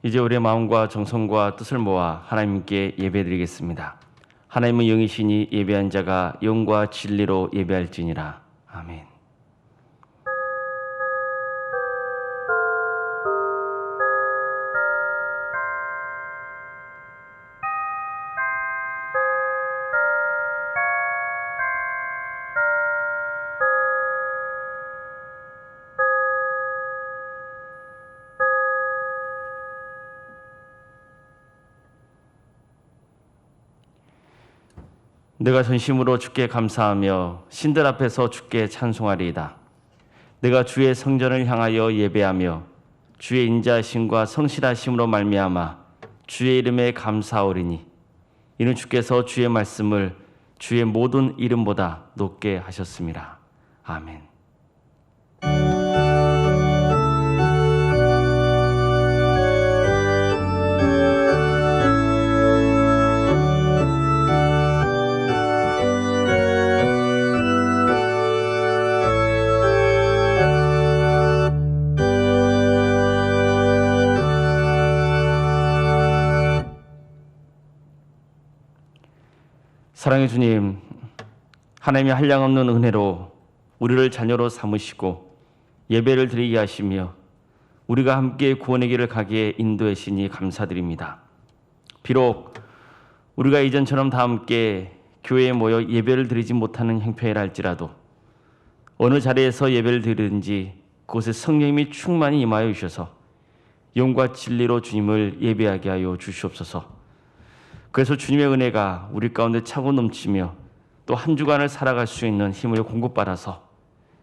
이제 우리의 마음과 정성과 뜻을 모아 하나님께 예배드리겠습니다. 하나님은 영이시니 예배한 자가 영과 진리로 예배할지니라. 아멘. 내가 전심으로 주께 감사하며 신들 앞에서 주께 찬송하리이다. 내가 주의 성전을 향하여 예배하며 주의 인자하심과 성실하심으로 말미암아 주의 이름에 감사하오리니 이는 주께서 주의 말씀을 주의 모든 이름보다 높게 하셨습니다. 아멘. 사랑의 주님, 하나님의 한량없는 은혜로 우리를 자녀로 삼으시고 예배를 드리게 하시며 우리가 함께 구원의 길을 가게 인도해 주시니 감사드립니다. 비록 우리가 이전처럼 다 함께 교회에 모여 예배를 드리지 못하는 형편이라 할지라도 어느 자리에서 예배를 드리든지 그곳에 성령님이 충만히 임하여 주셔서 영과 진리로 주님을 예배하게 하여 주시옵소서. 그래서 주님의 은혜가 우리 가운데 차고 넘치며 또 한 주간을 살아갈 수 있는 힘을 공급받아서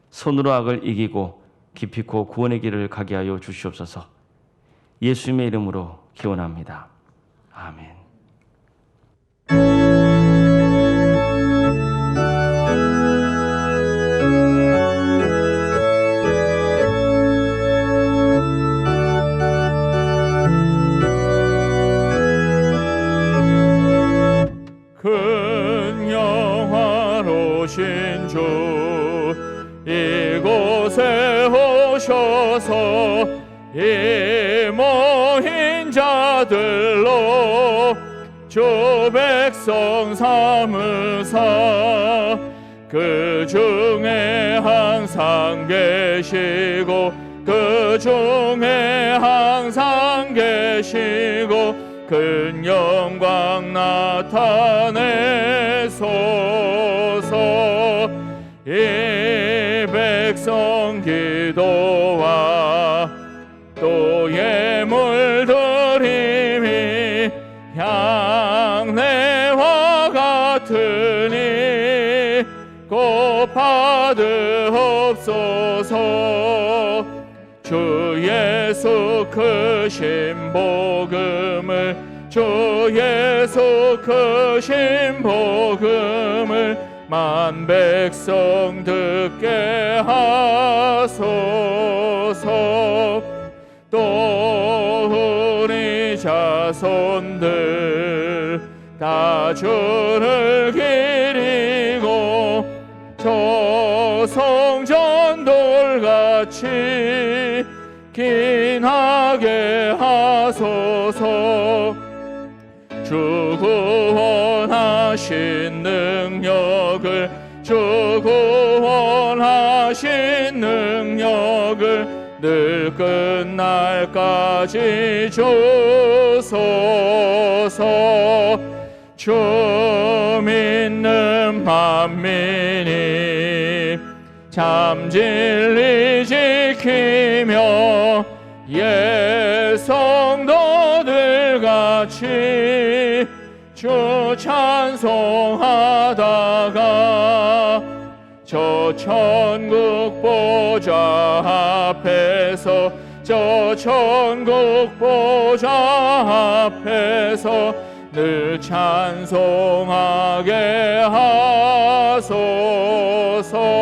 손으로 악을 이기고 기필코 구원의 길을 가게 하여 주시옵소서. 예수님의 이름으로 기원합니다. 아멘. 큰 영화로신 주 이곳에 오셔서 이 모인 자들로 주 백성 삼으사 그 중에 항상 계시고 그 중에 항상 계시고 큰 영광 나타내소서. 이 백성 기도와 또 예물 드림이 향내와 같으니 곧 받으옵소서. 주 예수 크신 복음을 주 예수 크신 복음을 만 백성 듣게 하소서. 또 우리 자손들 다 주를 기리고 저 성전 돌같이 긴하게 하소서. 주 구원하신 능력을 주 구원하신 능력을 늘 끝날까지 주소서. 주 믿는 만민이 참 진리 지키며 옛 성도들 같이 주 찬송하다가 저 천국 보좌 앞에서 저 천국 보좌 앞에서 늘 찬송하게 하소서.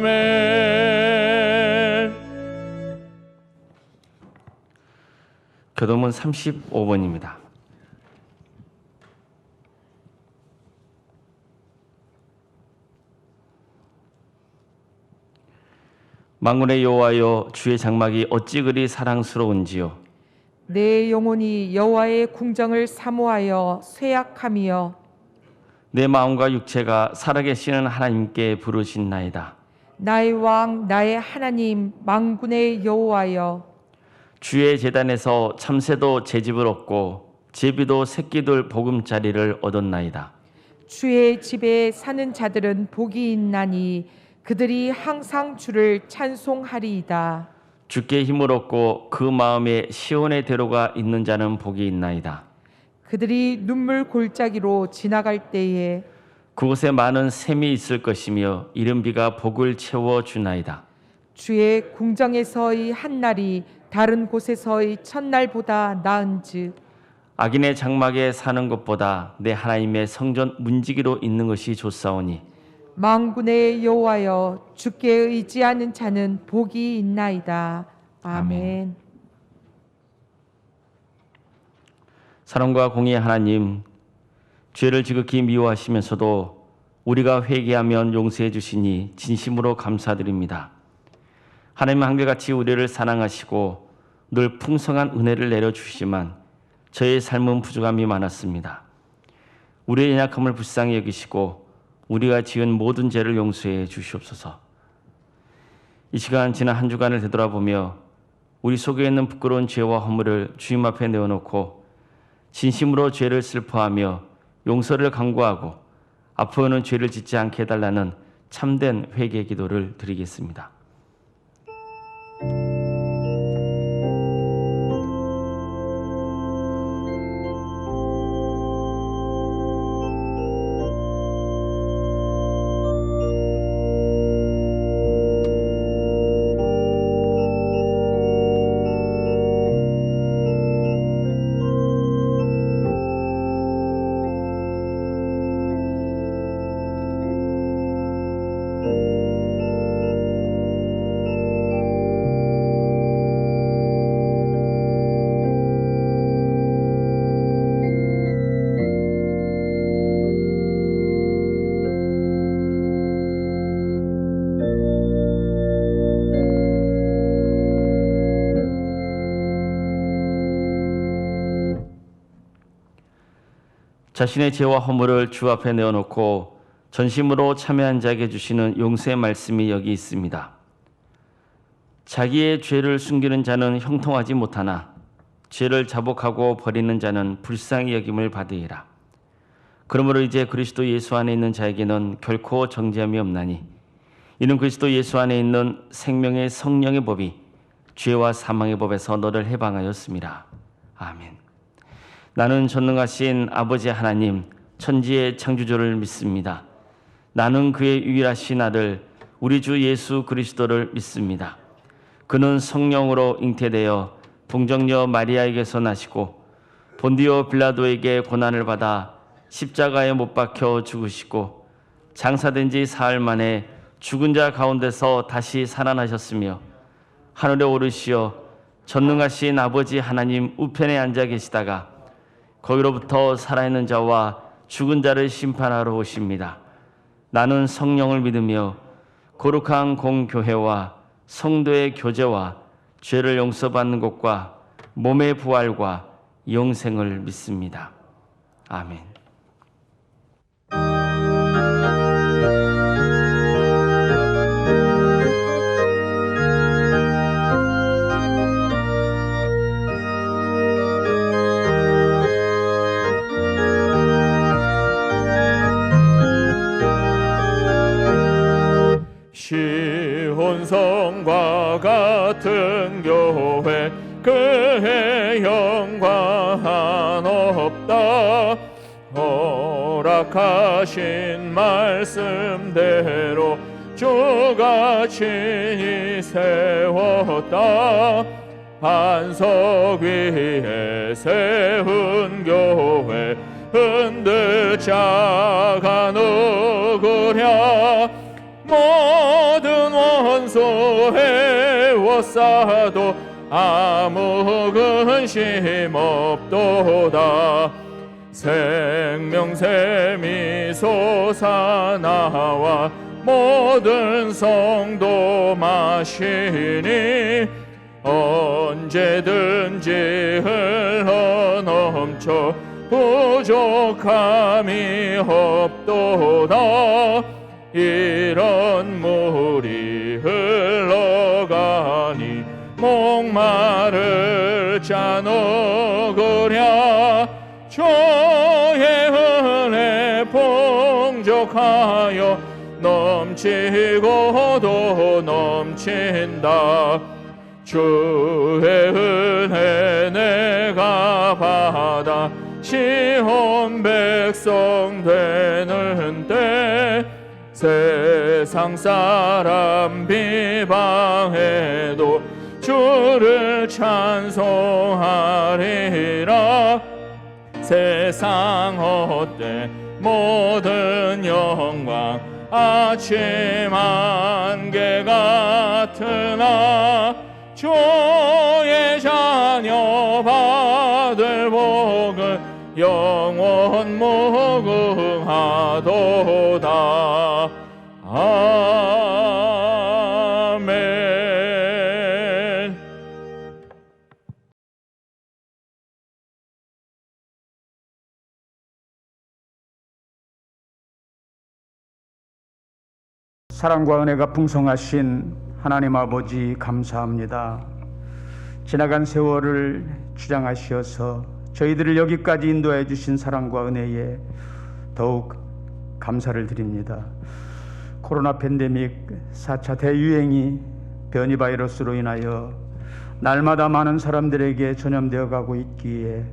아멘. 교도문 35번입니다. 만군의 여호와여, 주의 장막이 어찌 그리 사랑스러운지요. 내 영혼이 여호와의 궁정을 사모하여 쇠약함이여. 내 마음과 육체가 살아계시는 하나님께 부르신나이다. 나의 왕 나의 하나님 만군의 여호와여. 주의 제단에서 참새도 제집을 얻고 제비도 새끼들 보금자리를 얻었나이다. 주의 집에 사는 자들은 복이 있나니 그들이 항상 주를 찬송하리이다. 주께 힘을 얻고 그 마음에 시온의 대로가 있는 자는 복이 있나이다. 그들이 눈물 골짜기로 지나갈 때에 그곳에 많은 샘이 있을 것이며 이른 비가 복을 채워 주나이다. 주의 궁정에서의 한날이 다른 곳에서의 첫날보다 나은즉 악인의 장막에 사는 것보다 내 하나님의 성전 문지기로 있는 것이 좋사오니 만군의 여호와여, 주께 의지하는 자는 복이 있나이다. 아멘. 사랑과 공의의 하나님, 죄를 지극히 미워하시면서도 우리가 회개하면 용서해 주시니 진심으로 감사드립니다. 하나님 한결같이 우리를 사랑하시고 늘 풍성한 은혜를 내려주시지만 저의 삶은 부족함이 많았습니다. 우리의 연약함을 불쌍히 여기시고 우리가 지은 모든 죄를 용서해 주시옵소서. 이 시간 지난 한 주간을 되돌아보며 우리 속에 있는 부끄러운 죄와 허물을 주님 앞에 내어놓고 진심으로 죄를 슬퍼하며 용서를 간구하고 앞으로는 죄를 짓지 않게 해달라는 참된 회개 기도를 드리겠습니다. 자신의 죄와 허물을 주 앞에 내어놓고 전심으로 참여한 자에게 주시는 용서의 말씀이 여기 있습니다. 자기의 죄를 숨기는 자는 형통하지 못하나 죄를 자복하고 버리는 자는 불쌍히 여김을 받으리라. 그러므로 이제 그리스도 예수 안에 있는 자에게는 결코 정죄함이 없나니 이는 그리스도 예수 안에 있는 생명의 성령의 법이 죄와 사망의 법에서 너를 해방하였습니다. 아멘. 나는 전능하신 아버지 하나님, 천지의 창조주를 믿습니다. 나는 그의 유일하신 아들, 우리 주 예수 그리스도를 믿습니다. 그는 성령으로 잉태되어 동정녀 마리아에게서 나시고 본디오 빌라도에게 고난을 받아 십자가에 못 박혀 죽으시고 장사된 지 사흘 만에 죽은 자 가운데서 다시 살아나셨으며 하늘에 오르시어 전능하신 아버지 하나님 우편에 앉아 계시다가 거기로부터 살아있는 자와 죽은 자를 심판하러 오십니다. 나는 성령을 믿으며 거룩한 공교회와 성도의 교제와 죄를 용서받는 것과 몸의 부활과 영생을 믿습니다. 아멘. 시온성과 같은 교회 그의 영광 없다. 허락하신 말씀대로 주가 친히 세웠다. 반석 위에 세운 교회 흔들 자가 누구랴. 모든 원수 해워싸도 아무 근심 없도다. 생명샘이 솟아나와 모든 성도 마시니 언제든지 흘러넘쳐 부족함이 없도다. 이런 물이 흘러가니 목마를 자 녹으랴. 주의 은혜 풍족하여 넘치고도 넘친다. 주의 은혜 내가 받아 시온 백성 되는 때 세상 사람 비방해도 주를 찬송하리라. 세상 헛되 모든 영광 아침 안개 같으나 주의 자녀 받을 복은 영원 무궁하도다. 아멘. 사랑과 은혜가 풍성하신 하나님 아버지 감사합니다. 지나간 세월을 주장하시어서 저희들을 여기까지 인도해 주신 사랑과 은혜에 더욱 감사를 드립니다. 코로나 팬데믹 4차 대유행이 변이 바이러스로 인하여 날마다 많은 사람들에게 전염되어 가고 있기에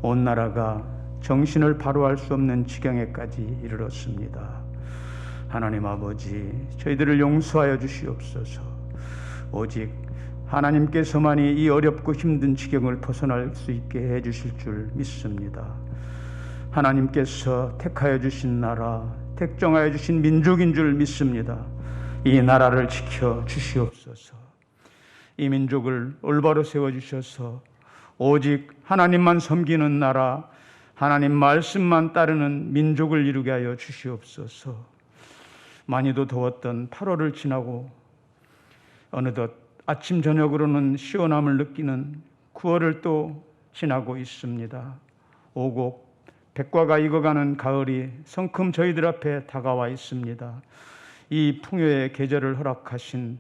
온 나라가 정신을 바로 할 수 없는 지경에까지 이르렀습니다. 하나님 아버지, 저희들을 용서하여 주시옵소서. 오직 하나님께서만이 이 어렵고 힘든 지경을 벗어날 수 있게 해주실 줄 믿습니다. 하나님께서 택하여 주신 나라, 택정하여 주신 민족인 줄 믿습니다. 이 나라를 지켜 주시옵소서. 이 민족을 올바로 세워주셔서 오직 하나님만 섬기는 나라, 하나님 말씀만 따르는 민족을 이루게 하여 주시옵소서. 많이도 더웠던 8월을 지나고 어느덧 아침 저녁으로는 시원함을 느끼는 9월을 또 지나고 있습니다. 오곡 백과가 익어가는 가을이 성큼 저희들 앞에 다가와 있습니다. 이 풍요의 계절을 허락하신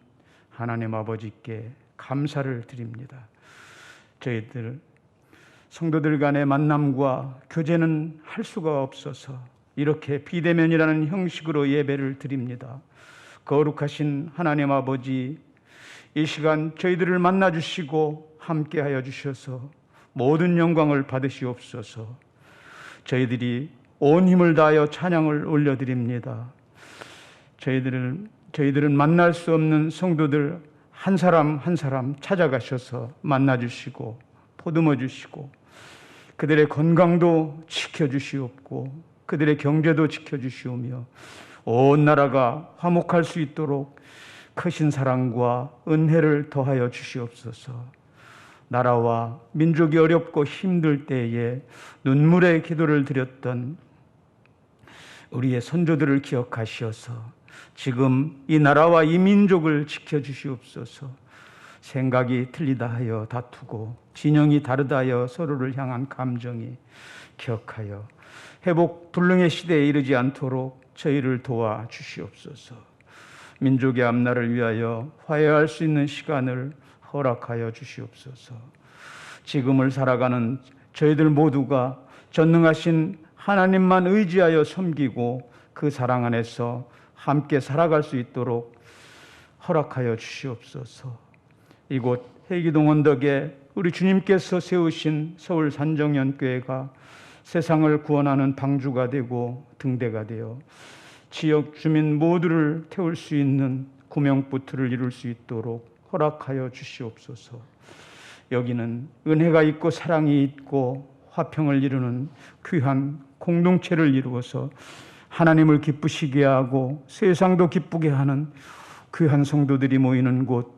하나님 아버지께 감사를 드립니다. 저희들 성도들 간의 만남과 교제는 할 수가 없어서 이렇게 비대면이라는 형식으로 예배를 드립니다. 거룩하신 하나님 아버지, 이 시간 저희들을 만나주시고 함께하여 주셔서 모든 영광을 받으시옵소서. 저희들이 온 힘을 다하여 찬양을 올려드립니다. 저희들은 만날 수 없는 성도들 한 사람 한 사람 찾아가셔서 만나주시고 보듬어 주시고 그들의 건강도 지켜주시옵고 그들의 경제도 지켜주시오며 온 나라가 화목할 수 있도록 크신 사랑과 은혜를 더하여 주시옵소서. 나라와 민족이 어렵고 힘들 때에 눈물의 기도를 드렸던 우리의 선조들을 기억하시어서 지금 이 나라와 이 민족을 지켜주시옵소서. 생각이 틀리다 하여 다투고 진영이 다르다 하여 서로를 향한 감정이 격하여 회복 불능의 시대에 이르지 않도록 저희를 도와주시옵소서. 민족의 앞날을 위하여 화해할 수 있는 시간을 허락하여 주시옵소서. 지금을 살아가는 저희들 모두가 전능하신 하나님만 의지하여 섬기고 그 사랑 안에서 함께 살아갈 수 있도록 허락하여 주시옵소서. 이곳 회기동 언덕에 우리 주님께서 세우신 서울 산정연교회가 세상을 구원하는 방주가 되고 등대가 되어 지역 주민 모두를 태울 수 있는 구명부트를 이룰 수 있도록 허락하여 주시옵소서. 여기는 은혜가 있고 사랑이 있고 화평을 이루는 귀한 공동체를 이루어서 하나님을 기쁘시게 하고 세상도 기쁘게 하는 귀한 성도들이 모이는 곳,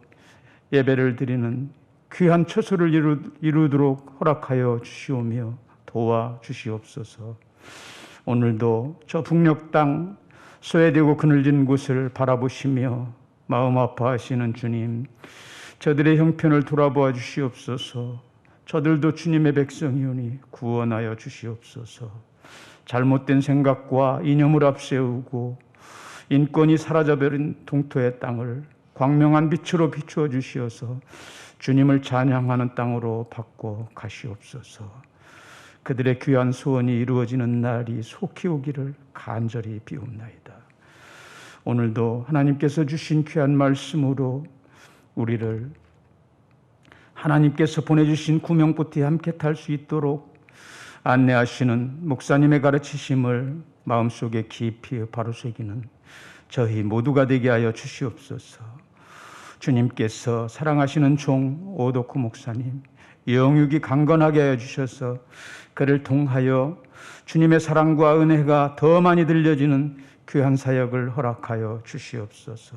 예배를 드리는 귀한 처소를 이루도록 허락하여 주시오며 도와주시옵소서. 오늘도 저 북녘 땅 소외되고 그늘진 곳을 바라보시며 마음 아파하시는 주님, 저들의 형편을 돌아보아 주시옵소서. 저들도 주님의 백성이오니 구원하여 주시옵소서. 잘못된 생각과 이념을 앞세우고 인권이 사라져버린 동토의 땅을 광명한 빛으로 비추어 주시어서 주님을 찬양하는 땅으로 바꿔 가시옵소서. 그들의 귀한 소원이 이루어지는 날이 속히 오기를 간절히 비옵나이다. 오늘도 하나님께서 주신 귀한 말씀으로 우리를 하나님께서 보내주신 구명보트에 함께 탈 수 있도록 안내하시는 목사님의 가르치심을 마음속에 깊이 바로 새기는 저희 모두가 되게 하여 주시옵소서. 주님께서 사랑하시는 종 오덕후 목사님 영육이 강건하게 하여 주셔서 그를 통하여 주님의 사랑과 은혜가 더 많이 들려지는 귀한 사역을 허락하여 주시옵소서.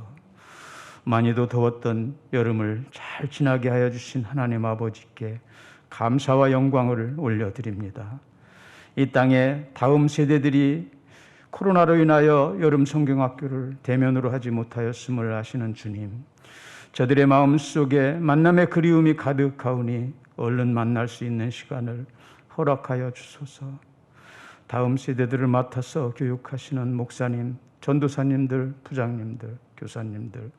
많이도 더웠던 여름을 잘 지나게 하여 주신 하나님 아버지께 감사와 영광을 올려드립니다. 이 땅에 다음 세대들이 코로나로 인하여 여름 성경학교를 대면으로 하지 못하였음을 아시는 주님, 저들의 마음속에 만남의 그리움이 가득하오니 얼른 만날 수 있는 시간을 허락하여 주소서. 다음 세대들을 맡아서 교육하시는 목사님, 전도사님들, 부장님들, 교사님들,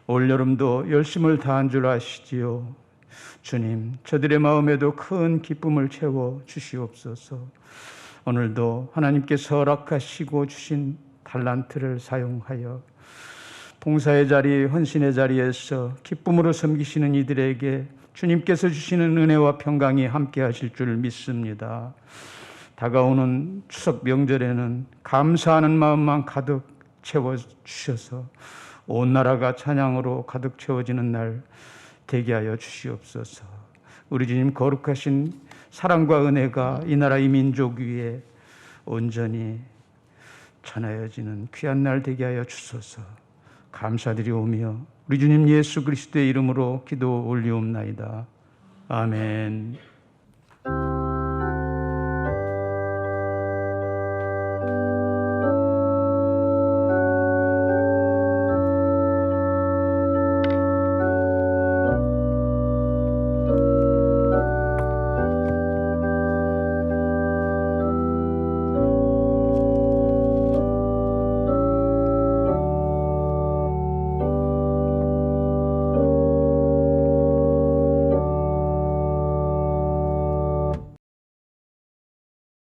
올여름도 열심을 다한 줄 아시지요. 주님, 저들의 마음에도 큰 기쁨을 채워 주시옵소서. 오늘도 하나님께서 허락하시고 주신 달란트를 사용하여 봉사의 자리, 헌신의 자리에서 기쁨으로 섬기시는 이들에게 주님께서 주시는 은혜와 평강이 함께 하실 줄 믿습니다. 다가오는 추석 명절에는 감사하는 마음만 가득 채워주셔서 온 나라가 찬양으로 가득 채워지는 날 되게 하여 주시옵소서. 우리 주님 거룩하신 사랑과 은혜가 이 나라 이 민족 위에 온전히 전하여지는 귀한 날 되게 하여 주소서. 감사드리오며 우리 주님 예수 그리스도의 이름으로 기도 올리옵나이다. 아멘.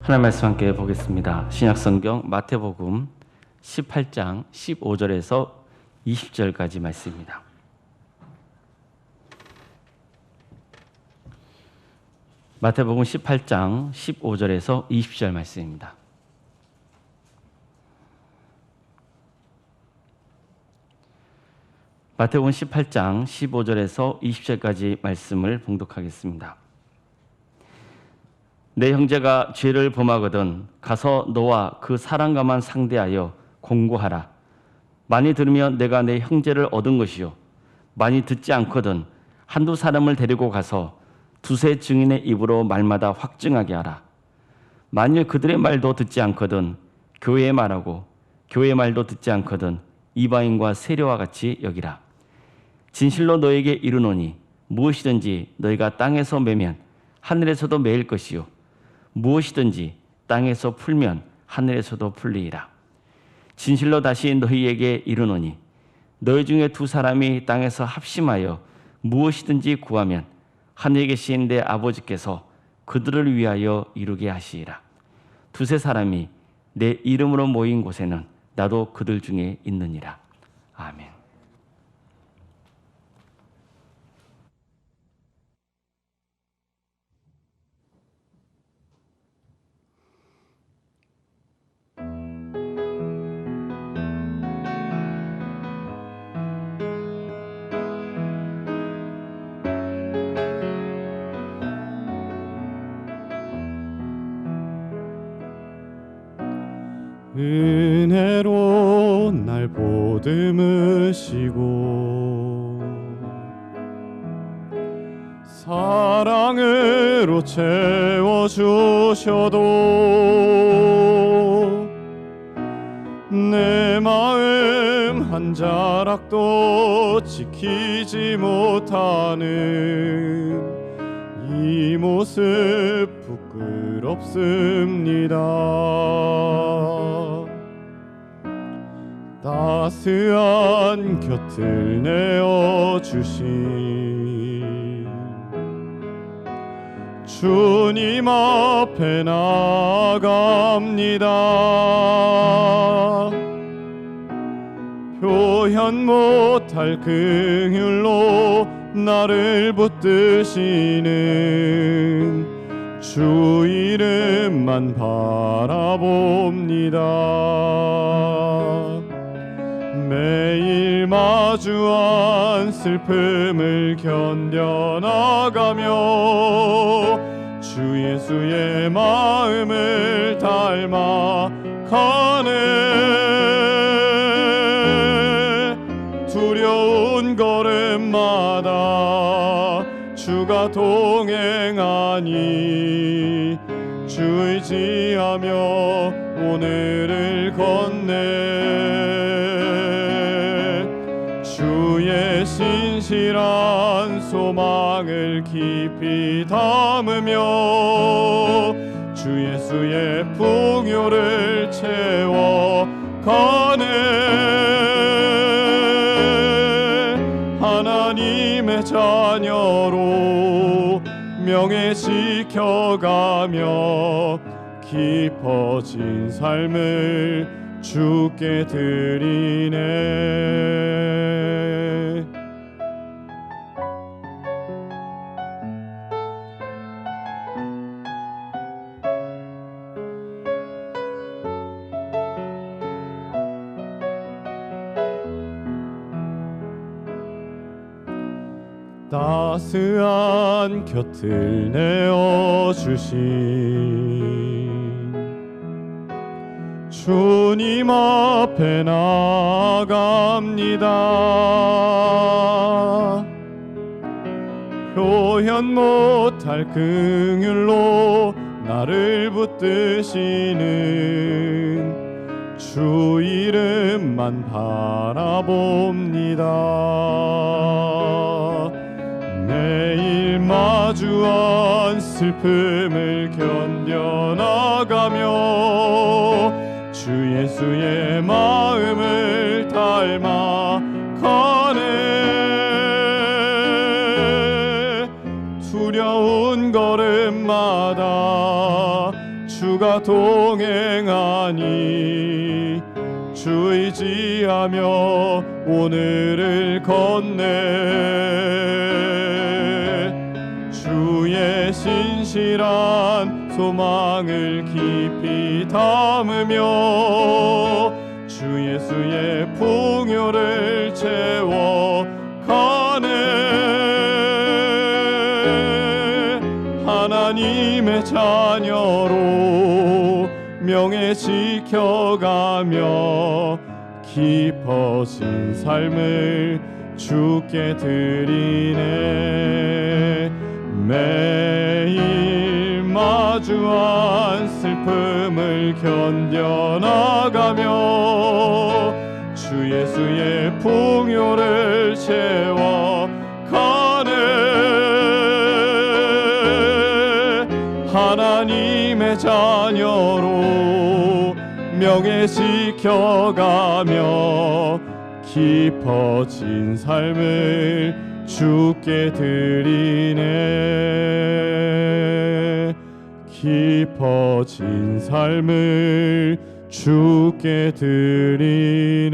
하나님 말씀 함께 보겠습니다. 신약성경 마태복음 18장 15절에서 20절까지 말씀입니다. 마태복음 18장 15절에서 20절 말씀입니다. 마태복음 18장 15절에서 20절까지 말씀을 봉독하겠습니다. 내 형제가 죄를 범하거든 가서 너와 그 사랑과만 상대하여 공고하라. 많이 들으면 내가 내 형제를 얻은 것이요, 많이 듣지 않거든 한두 사람을 데리고 가서 두세 증인의 입으로 말마다 확증하게 하라. 만일 그들의 말도 듣지 않거든 교회의 말하고 교회의 말도 듣지 않거든 이방인과 세례와 같이 여기라. 진실로 너에게 이르노니 무엇이든지 너희가 땅에서 매면 하늘에서도 매일 것이요, 무엇이든지 땅에서 풀면 하늘에서도 풀리리라. 진실로 다시 너희에게 이르노니 너희 중에 두 사람이 땅에서 합심하여 무엇이든지 구하면 하늘에 계신 내 아버지께서 그들을 위하여 이루게 하시리라. 두세 사람이 내 이름으로 모인 곳에는 나도 그들 중에 있느니라. 아멘. 은혜로 날 보듬으시고 사랑으로 채워주셔도 내 마음 한 자락도 지키지 못하는 이 모습 부끄럽습니다. 따스한 곁을 내어주신 주님 앞에 나아갑니다. 표현 못할 긍휼로 나를 붙드시는 주 이름만 바라봅니다. 매일 마주한 슬픔을 견뎌나가며 주 예수의 마음을 닮아 가네. 두려운 걸음마다 주가 동행하니 주 의지하며 오늘을 건네. 주의 신실한 소망을 깊이 담으며 주 예수의 풍요를 채워 가네. 하나님의 자녀로 명예 지켜가며 깊어진 삶을 주께 드리네. 따스한 곁을 내어주신 주님 앞에 나아갑니다. 표현 못할 긍휼로 나를 붙드시는 주 이름만 바라봅니다. 매일 마주한 슬픔을 견뎌나가며 주 예수의 마음을 닮아 가네. 두려운 걸음마다 주가 동행하니 주 의지하며 오늘을 건네. 주의 신실한 소망을 깊이 담으며 주 예수의 풍요를 채워 가네. 하나님의 자녀로 명예 지켜가며 깊어진 삶을 주께 드리네. 매일 마주한 슬픔을 견뎌나가며 주 예수의 풍요를 채워 가네. 하나님의 자녀로 명예 지켜가며 깊어진 삶을 주께 드리네. 깊어진 삶을 주께 드리네.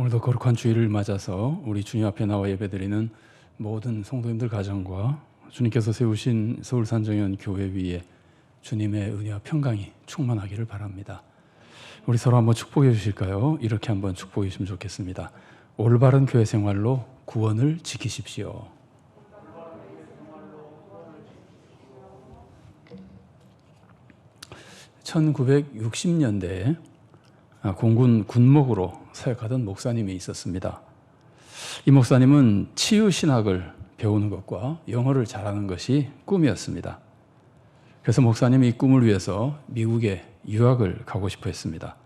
오늘도 거룩한 주일을 맞아서 우리 주님 앞에 나와 예배드리는 모든 성도님들 가정과 주님께서 세우신 서울산정연 교회 위에 주님의 은혜와 평강이 충만하기를 바랍니다. 우리 서로 한번 축복해 주실까요? 이렇게 한번 축복해 주시면 좋겠습니다. 올바른 교회 생활로 구원을 지키십시오. (1960년대에) 공군 군목으로 사역하던 목사님이 있었습니다. 이 목사님은 치유신학을 배우는 것과 영어를 잘하는 것이 꿈이었습니다. 그래서 목사님이 이 꿈을 위해서 미국에 유학을 가고 싶어 했습니다.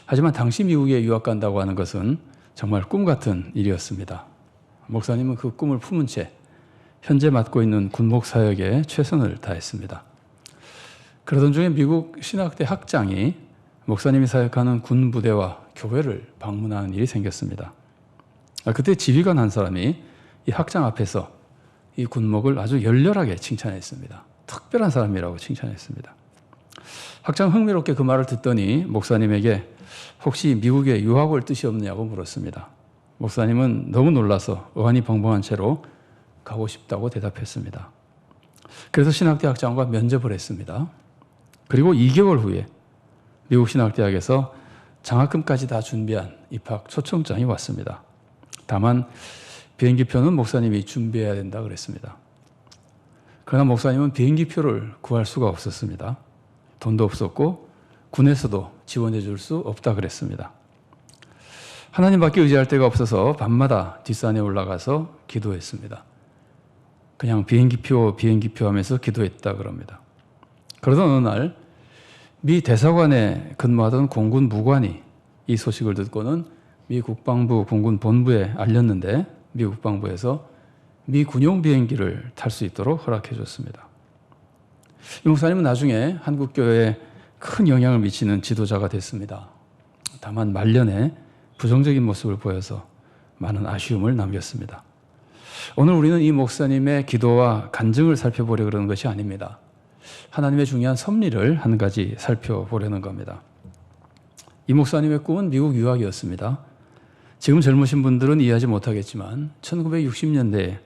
하지만 당시 미국에 유학 간다고 하는 것은 정말 꿈 같은 일이었습니다. 목사님은 그 꿈을 품은 채 현재 맡고 있는 군목 사역에 최선을 다했습니다. 그러던 중에 미국 신학대 학장이 목사님이 사역하는 군부대와 교회를 방문하는 일이 생겼습니다. 그때 지휘관 한 사람이 이 학장 앞에서 이 군목을 아주 열렬하게 칭찬했습니다. 특별한 사람이라고 칭찬했습니다. 학장 흥미롭게 그 말을 듣더니 목사님에게 혹시 미국에 유학 올 뜻이 없느냐고 물었습니다. 목사님은 너무 놀라서 어안이 벙벙한 채로 가고 싶다고 대답했습니다. 그래서 신학대학장과 면접을 했습니다. 그리고 2개월 후에 미국 신학대학에서 장학금까지 다 준비한 입학 초청장이 왔습니다. 다만 비행기표는 목사님이 준비해야 된다 그랬습니다. 그러나 목사님은 비행기표를 구할 수가 없었습니다. 돈도 없었고 군에서도 지원해 줄 수 없다 그랬습니다. 하나님밖에 의지할 데가 없어서 밤마다 뒷산에 올라가서 기도했습니다. 그냥 비행기표 하면서 기도했다 그럽니다. 그러던 어느 날 미 대사관에 근무하던 공군 무관이 이 소식을 듣고는 미 국방부 공군 본부에 알렸는데 미 국방부에서 미 군용 비행기를 탈 수 있도록 허락해 줬습니다. 이 목사님은 나중에 한국교회에 큰 영향을 미치는 지도자가 됐습니다. 다만 말년에 부정적인 모습을 보여서 많은 아쉬움을 남겼습니다. 오늘 우리는 이 목사님의 기도와 간증을 살펴보려 그러는 것이 아닙니다. 하나님의 중요한 섭리를 한 가지 살펴보려는 겁니다. 이 목사님의 꿈은 미국 유학이었습니다. 지금 젊으신 분들은 이해하지 못하겠지만 1960년대에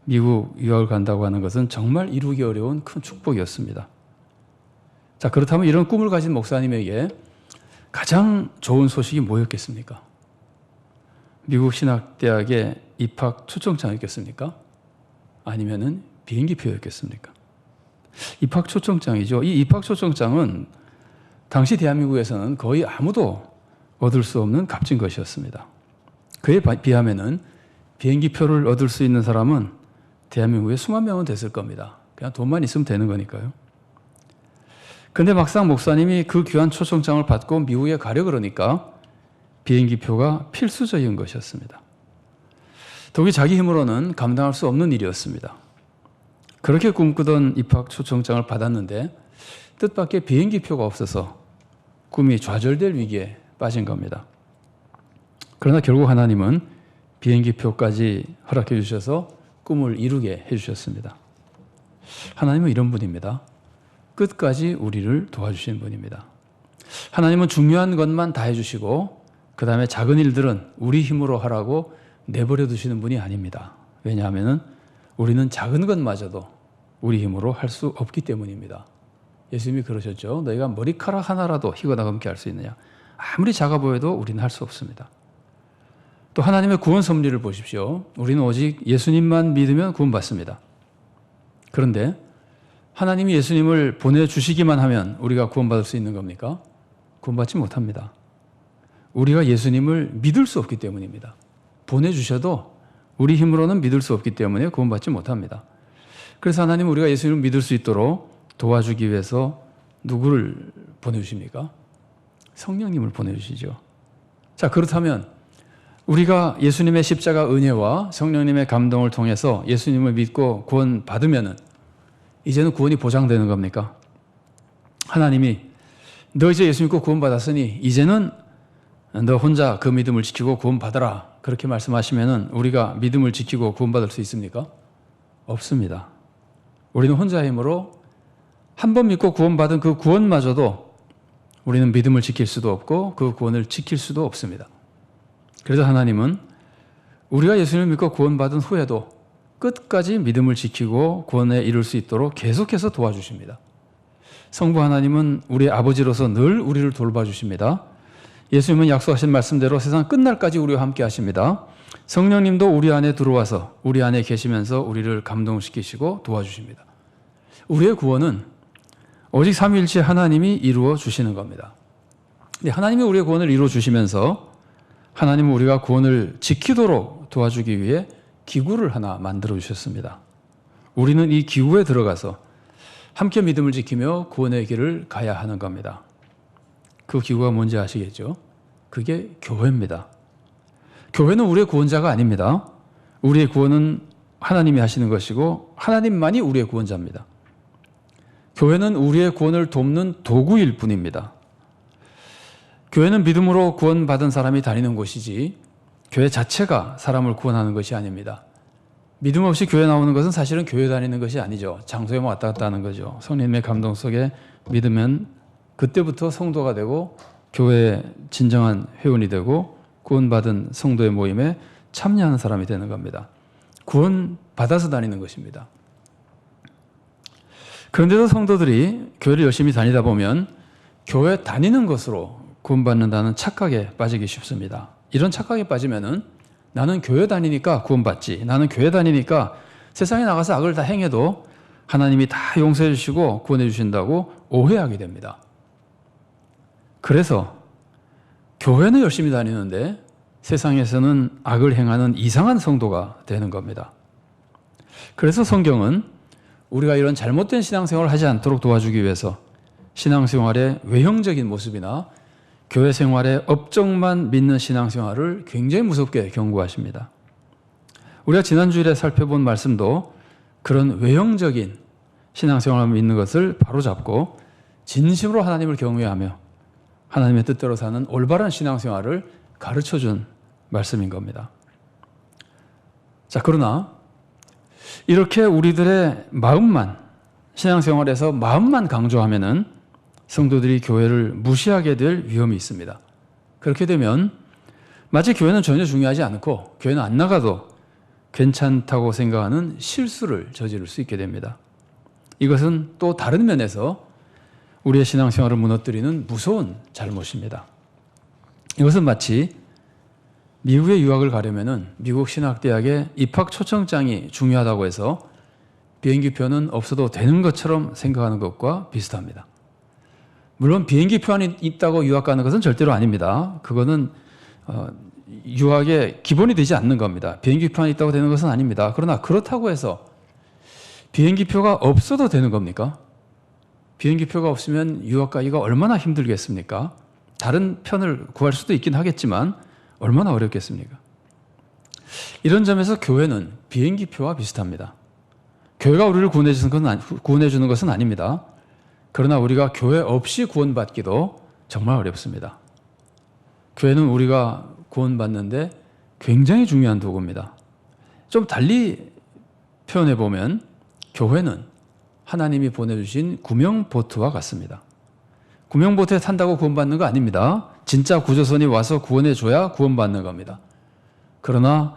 미국 유학을 간다고 하는 것은 정말 이루기 어려운 큰 축복이었습니다. 자, 그렇다면 이런 꿈을 가진 목사님에게 가장 좋은 소식이 뭐였겠습니까? 미국 신학대학의 입학 초청장이었겠습니까? 아니면은 비행기표였겠습니까? 입학 초청장이죠. 이 입학 초청장은 당시 대한민국에서는 거의 아무도 얻을 수 없는 값진 것이었습니다. 그에 비하면은 비행기표를 얻을 수 있는 사람은 대한민국에 수만 명은 됐을 겁니다. 그냥 돈만 있으면 되는 거니까요. 그런데 막상 목사님이 그 귀한 초청장을 받고 미국에 가려 그러니까 비행기표가 필수적인 것이었습니다. 더욱이 자기 힘으로는 감당할 수 없는 일이었습니다. 그렇게 꿈꾸던 입학 초청장을 받았는데 뜻밖의 비행기표가 없어서 꿈이 좌절될 위기에 빠진 겁니다. 그러나 결국 하나님은 비행기표까지 허락해 주셔서 꿈을 이루게 해주셨습니다. 하나님은 이런 분입니다. 끝까지 우리를 도와주시는 분입니다. 하나님은 중요한 것만 다 해주시고 그 다음에 작은 일들은 우리 힘으로 하라고 내버려 두시는 분이 아닙니다. 왜냐하면 우리는 작은 것마저도 우리 힘으로 할 수 없기 때문입니다. 예수님이 그러셨죠. 너희가 머리카락 하나라도 희거나 검게 할 수 있느냐. 아무리 작아 보여도 우리는 할 수 없습니다. 또 하나님의 구원 섭리를 보십시오. 우리는 오직 예수님만 믿으면 구원받습니다. 그런데 하나님이 예수님을 보내주시기만 하면 우리가 구원받을 수 있는 겁니까? 구원받지 못합니다. 우리가 예수님을 믿을 수 없기 때문입니다. 보내주셔도 우리 힘으로는 믿을 수 없기 때문에 구원받지 못합니다. 그래서 하나님은 우리가 예수님을 믿을 수 있도록 도와주기 위해서 누구를 보내주십니까? 성령님을 보내주시죠. 자, 그렇다면 우리가 예수님의 십자가 은혜와 성령님의 감동을 통해서 예수님을 믿고 구원 받으면은 이제는 구원이 보장되는 겁니까? 하나님이 너 이제 예수 믿고 구원 받았으니 이제는 너 혼자 그 믿음을 지키고 구원 받아라. 그렇게 말씀하시면은 우리가 믿음을 지키고 구원 받을 수 있습니까? 없습니다. 우리는 혼자의 힘으로 한 번 믿고 구원 받은 그 구원마저도 우리는 믿음을 지킬 수도 없고 그 구원을 지킬 수도 없습니다. 그래서 하나님은 우리가 예수님을 믿고 구원받은 후에도 끝까지 믿음을 지키고 구원에 이룰 수 있도록 계속해서 도와주십니다. 성부 하나님은 우리 아버지로서 늘 우리를 돌봐주십니다. 예수님은 약속하신 말씀대로 세상 끝날까지 우리와 함께 하십니다. 성령님도 우리 안에 들어와서 우리 안에 계시면서 우리를 감동시키시고 도와주십니다. 우리의 구원은 오직 삼위일체 하나님이 이루어 주시는 겁니다. 하나님이 우리의 구원을 이루어 주시면서 하나님은 우리가 구원을 지키도록 도와주기 위해 기구를 하나 만들어 주셨습니다. 우리는 이 기구에 들어가서 함께 믿음을 지키며 구원의 길을 가야 하는 겁니다. 그 기구가 뭔지 아시겠죠? 그게 교회입니다. 교회는 우리의 구원자가 아닙니다. 우리의 구원은 하나님이 하시는 것이고 하나님만이 우리의 구원자입니다. 교회는 우리의 구원을 돕는 도구일 뿐입니다. 교회는 믿음으로 구원받은 사람이 다니는 곳이지 교회 자체가 사람을 구원하는 것이 아닙니다. 믿음 없이 교회 나오는 것은 사실은 교회 다니는 것이 아니죠. 장소에만 왔다 갔다 하는 거죠. 성령님의 감동 속에 믿으면 그때부터 성도가 되고 교회의 진정한 회원이 되고 구원받은 성도의 모임에 참여하는 사람이 되는 겁니다. 구원받아서 다니는 것입니다. 그런데도 성도들이 교회를 열심히 다니다 보면 교회 다니는 것으로 구원받는다는 착각에 빠지기 쉽습니다. 이런 착각에 빠지면은 나는 교회 다니니까 구원받지, 나는 교회 다니니까 세상에 나가서 악을 다 행해도 하나님이 다 용서해 주시고 구원해 주신다고 오해하게 됩니다. 그래서 교회는 열심히 다니는데 세상에서는 악을 행하는 이상한 성도가 되는 겁니다. 그래서 성경은 우리가 이런 잘못된 신앙생활을 하지 않도록 도와주기 위해서 신앙생활의 외형적인 모습이나 교회 생활의 업적만 믿는 신앙생활을 굉장히 무섭게 경고하십니다. 우리가 지난주일에 살펴본 말씀도 그런 외형적인 신앙생활을 믿는 것을 바로잡고 진심으로 하나님을 경외하며 하나님의 뜻대로 사는 올바른 신앙생활을 가르쳐준 말씀인 겁니다. 자, 그러나 이렇게 우리들의 마음만, 신앙생활에서 마음만 강조하면은 성도들이 교회를 무시하게 될 위험이 있습니다. 그렇게 되면 마치 교회는 전혀 중요하지 않고 교회는 안 나가도 괜찮다고 생각하는 실수를 저지를 수 있게 됩니다. 이것은 또 다른 면에서 우리의 신앙생활을 무너뜨리는 무서운 잘못입니다. 이것은 마치 미국에 유학을 가려면 미국 신학대학의 입학 초청장이 중요하다고 해서 비행기표는 없어도 되는 것처럼 생각하는 것과 비슷합니다. 물론 비행기표안이 있다고 유학 가는 것은 절대로 아닙니다. 그거는 유학의 기본이 되지 않는 겁니다. 비행기표안이 있다고 되는 것은 아닙니다. 그러나 그렇다고 해서 비행기표가 없어도 되는 겁니까? 비행기표가 없으면 유학 가기가 얼마나 힘들겠습니까? 다른 편을 구할 수도 있긴 하겠지만 얼마나 어렵겠습니까? 이런 점에서 교회는 비행기표와 비슷합니다. 교회가 우리를 구원해주는 것은 아닙니다. 그러나 우리가 교회 없이 구원받기도 정말 어렵습니다. 교회는 우리가 구원받는데 굉장히 중요한 도구입니다. 좀 달리 표현해 보면 교회는 하나님이 보내주신 구명보트와 같습니다. 구명보트에 탄다고 구원받는 거 아닙니다. 진짜 구조선이 와서 구원해줘야 구원받는 겁니다. 그러나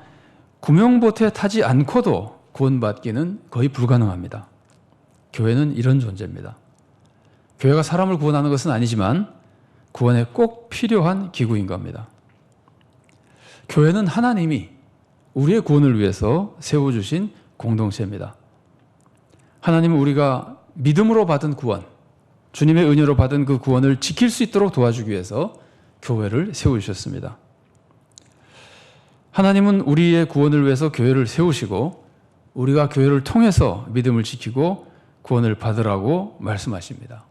구명보트에 타지 않고도 구원받기는 거의 불가능합니다. 교회는 이런 존재입니다. 교회가 사람을 구원하는 것은 아니지만 구원에 꼭 필요한 기구인 겁니다. 교회는 하나님이 우리의 구원을 위해서 세워주신 공동체입니다. 하나님은 우리가 믿음으로 받은 구원, 주님의 은혜로 받은 그 구원을 지킬 수 있도록 도와주기 위해서 교회를 세우셨습니다. 하나님은 우리의 구원을 위해서 교회를 세우시고 우리가 교회를 통해서 믿음을 지키고 구원을 받으라고 말씀하십니다.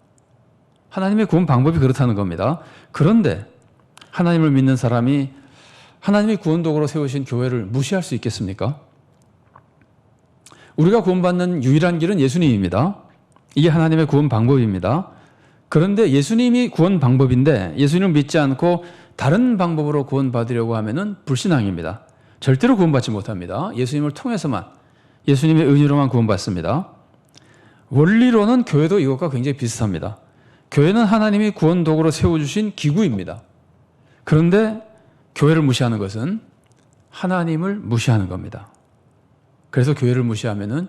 하나님의 구원 방법이 그렇다는 겁니다. 그런데 하나님을 믿는 사람이 하나님이 구원도구로 세우신 교회를 무시할 수 있겠습니까? 우리가 구원받는 유일한 길은 예수님입니다. 이게 하나님의 구원 방법입니다. 그런데 예수님이 구원 방법인데 예수님을 믿지 않고 다른 방법으로 구원받으려고 하면은 불신앙입니다. 절대로 구원받지 못합니다. 예수님을 통해서만, 예수님의 은혜로만 구원받습니다. 원리로는 교회도 이것과 굉장히 비슷합니다. 교회는 하나님이 구원 도구로 세워주신 기구입니다. 그런데 교회를 무시하는 것은 하나님을 무시하는 겁니다. 그래서 교회를 무시하면은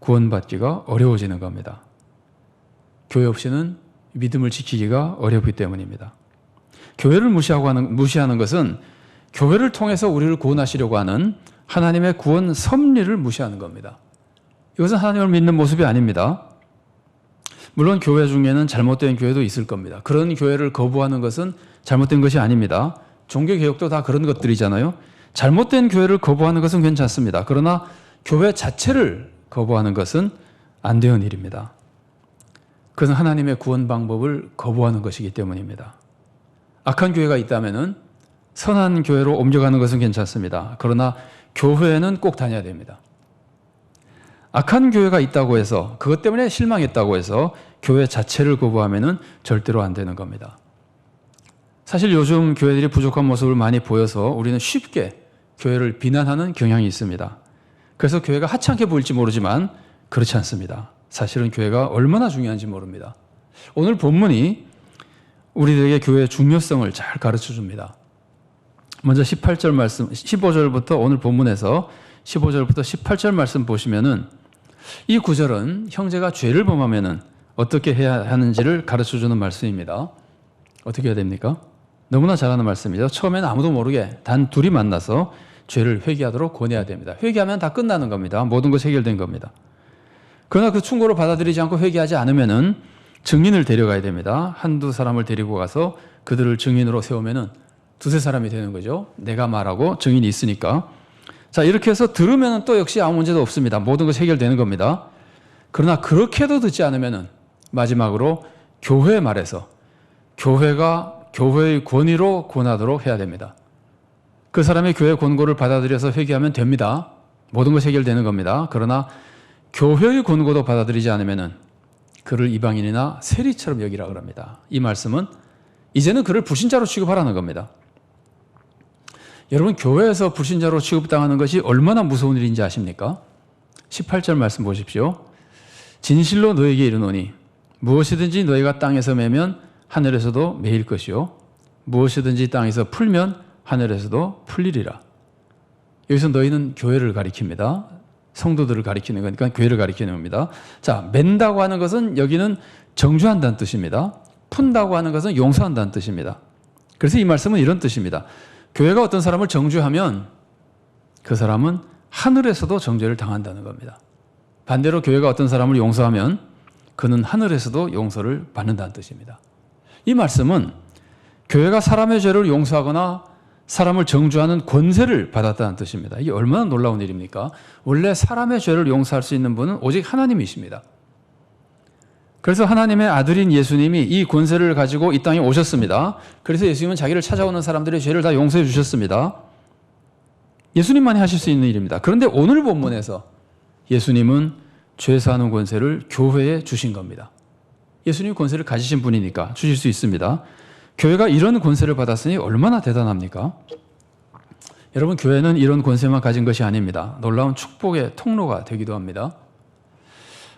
구원받기가 어려워지는 겁니다. 교회 없이는 믿음을 지키기가 어렵기 때문입니다. 교회를 무시하는 것은 교회를 통해서 우리를 구원하시려고 하는 하나님의 구원 섭리를 무시하는 겁니다. 이것은 하나님을 믿는 모습이 아닙니다. 물론 교회 중에는 잘못된 교회도 있을 겁니다. 그런 교회를 거부하는 것은 잘못된 것이 아닙니다. 종교개혁도 다 그런 것들이잖아요. 잘못된 교회를 거부하는 것은 괜찮습니다. 그러나 교회 자체를 거부하는 것은 안 되는 일입니다. 그것은 하나님의 구원 방법을 거부하는 것이기 때문입니다. 악한 교회가 있다면 선한 교회로 옮겨가는 것은 괜찮습니다. 그러나 교회는 꼭 다녀야 됩니다. 악한 교회가 있다고 해서 그것 때문에 실망했다고 해서 교회 자체를 거부하면 절대로 안 되는 겁니다. 사실 요즘 교회들이 부족한 모습을 많이 보여서 우리는 쉽게 교회를 비난하는 경향이 있습니다. 그래서 교회가 하찮게 보일지 모르지만 그렇지 않습니다. 사실은 교회가 얼마나 중요한지 모릅니다. 오늘 본문이 우리들에게 교회의 중요성을 잘 가르쳐 줍니다. 먼저 18절 말씀, 15절부터 오늘 본문에서 15절부터 18절 말씀 보시면은 이 구절은 형제가 죄를 범하면은 어떻게 해야 하는지를 가르쳐 주는 말씀입니다. 어떻게 해야 됩니까? 너무나 잘하는 말씀이죠. 처음에는 아무도 모르게 단 둘이 만나서 죄를 회개하도록 권해야 됩니다. 회개하면 다 끝나는 겁니다. 모든 것이 해결된 겁니다. 그러나 그 충고를 받아들이지 않고 회개하지 않으면은 증인을 데려가야 됩니다. 한두 사람을 데리고 가서 그들을 증인으로 세우면은 두세 사람이 되는 거죠. 내가 말하고 증인이 있으니까. 자, 이렇게 해서 들으면은 또 역시 아무 문제도 없습니다. 모든 것이 해결되는 겁니다. 그러나 그렇게도 듣지 않으면은 마지막으로 교회 말에서 교회가 교회의 권위로 권하도록 해야 됩니다. 그 사람이 교회 권고를 받아들여서 회개하면 됩니다. 모든 것이 해결되는 겁니다. 그러나 교회의 권고도 받아들이지 않으면은 그를 이방인이나 세리처럼 여기라 그럽니다. 이 말씀은 이제는 그를 불신자로 취급하라는 겁니다. 여러분, 교회에서 불신자로 취급당하는 것이 얼마나 무서운 일인지 아십니까? 18절 말씀 보십시오. 진실로 너에게 이르노니 무엇이든지 너희가 땅에서 매면 하늘에서도 매일 것이요 무엇이든지 땅에서 풀면 하늘에서도 풀리리라. 여기서 너희는 교회를 가리킵니다. 성도들을 가리키는 거니까 교회를 가리키는 겁니다. 자, 맨다고 하는 것은 여기는 정죄한다는 뜻입니다. 푼다고 하는 것은 용서한다는 뜻입니다. 그래서 이 말씀은 이런 뜻입니다. 교회가 어떤 사람을 정죄하면 그 사람은 하늘에서도 정죄를 당한다는 겁니다. 반대로 교회가 어떤 사람을 용서하면 그는 하늘에서도 용서를 받는다는 뜻입니다. 이 말씀은 교회가 사람의 죄를 용서하거나 사람을 정죄하는 권세를 받았다는 뜻입니다. 이게 얼마나 놀라운 일입니까? 원래 사람의 죄를 용서할 수 있는 분은 오직 하나님이십니다. 그래서 하나님의 아들인 예수님이 이 권세를 가지고 이 땅에 오셨습니다. 그래서 예수님은 자기를 찾아오는 사람들의 죄를 다 용서해 주셨습니다. 예수님만이 하실 수 있는 일입니다. 그런데 오늘 본문에서 예수님은 죄 사하는 권세를 교회에 주신 겁니다. 예수님이 권세를 가지신 분이니까 주실 수 있습니다. 교회가 이런 권세를 받았으니 얼마나 대단합니까? 여러분, 교회는 이런 권세만 가진 것이 아닙니다. 놀라운 축복의 통로가 되기도 합니다.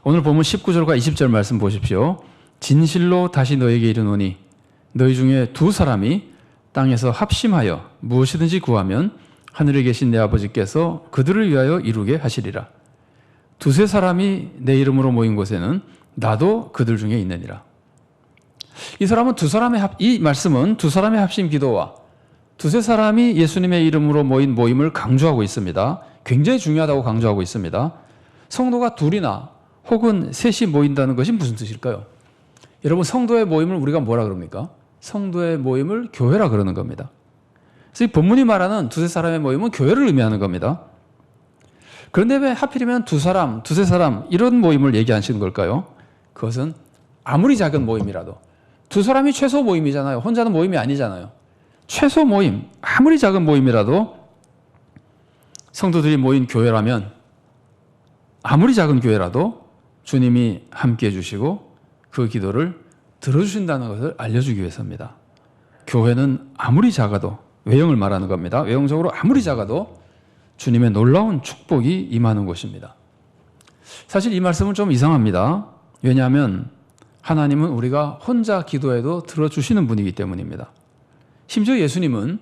오늘 보면 19절과 20절 말씀 보십시오. 진실로 다시 너에게 이르노니 너희 중에 두 사람이 땅에서 합심하여 무엇이든지 구하면 하늘에 계신 내 아버지께서 그들을 위하여 이루게 하시리라. 두세 사람이 내 이름으로 모인 곳에는 나도 그들 중에 있느니라. 이 말씀은 두 사람의 합심 기도와 두세 사람이 예수님의 이름으로 모인 모임을 강조하고 있습니다. 굉장히 중요하다고 강조하고 있습니다. 성도가 둘이나 혹은 셋이 모인다는 것이 무슨 뜻일까요? 여러분, 성도의 모임을 우리가 뭐라 그럽니까? 성도의 모임을 교회라 그러는 겁니다. 그래서 이 본문이 말하는 두세 사람의 모임은 교회를 의미하는 겁니다. 그런데 왜 하필이면 두 사람, 두세 사람 이런 모임을 얘기하시는 걸까요? 그것은 아무리 작은 모임이라도 두 사람이 최소 모임이잖아요. 혼자는 모임이 아니잖아요. 최소 모임, 아무리 작은 모임이라도 성도들이 모인 교회라면 아무리 작은 교회라도 주님이 함께 해주시고 그 기도를 들어주신다는 것을 알려주기 위해서입니다. 교회는 아무리 작아도, 외형을 말하는 겁니다. 외형적으로 아무리 작아도 주님의 놀라운 축복이 임하는 곳입니다. 사실 이 말씀은 좀 이상합니다. 왜냐하면 하나님은 우리가 혼자 기도해도 들어주시는 분이기 때문입니다. 심지어 예수님은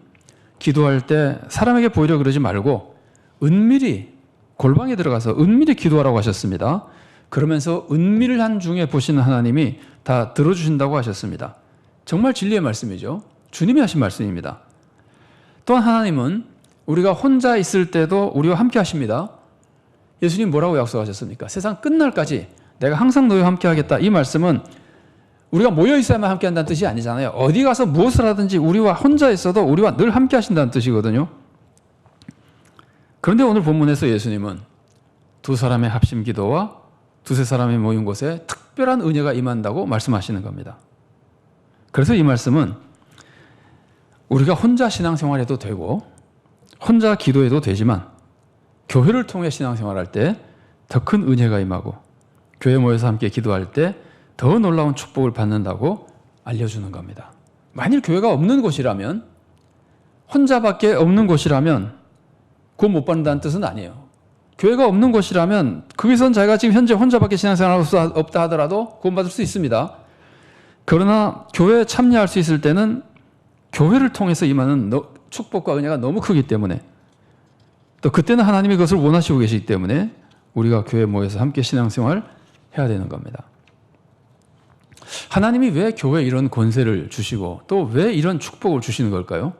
기도할 때 사람에게 보이려 그러지 말고 은밀히 골방에 들어가서 은밀히 기도하라고 하셨습니다. 그러면서 은밀한 중에 보시는 하나님이 다 들어주신다고 하셨습니다. 정말 진리의 말씀이죠. 주님이 하신 말씀입니다. 또한 하나님은 우리가 혼자 있을 때도 우리와 함께 하십니다. 예수님 뭐라고 약속하셨습니까? 세상 끝날까지 내가 항상 너희와 함께 하겠다. 이 말씀은 우리가 모여 있어야만 함께 한다는 뜻이 아니잖아요. 어디 가서 무엇을 하든지 우리와 혼자 있어도 우리와 늘 함께 하신다는 뜻이거든요. 그런데 오늘 본문에서 예수님은 두 사람의 합심 기도와 두세 사람이 모인 곳에 특별한 은혜가 임한다고 말씀하시는 겁니다. 그래서 이 말씀은 우리가 혼자 신앙생활해도 되고 혼자 기도해도 되지만 교회를 통해 신앙생활할 때 더 큰 은혜가 임하고 교회 모여서 함께 기도할 때 더 놀라운 축복을 받는다고 알려주는 겁니다. 만일 교회가 없는 곳이라면, 혼자밖에 없는 곳이라면 구원 못 받는다는 뜻은 아니에요. 교회가 없는 곳이라면 거기선 자기가 지금 현재 혼자밖에 신앙생활할 수 없다 하더라도 구원받을 수 있습니다. 그러나 교회에 참여할 수 있을 때는 교회를 통해서 임하는 축복과 은혜가 너무 크기 때문에, 또 그때는 하나님이 그것을 원하시고 계시기 때문에 우리가 교회에 모여서 함께 신앙생활 해야 되는 겁니다. 하나님이 왜 교회에 이런 권세를 주시고 또 왜 이런 축복을 주시는 걸까요?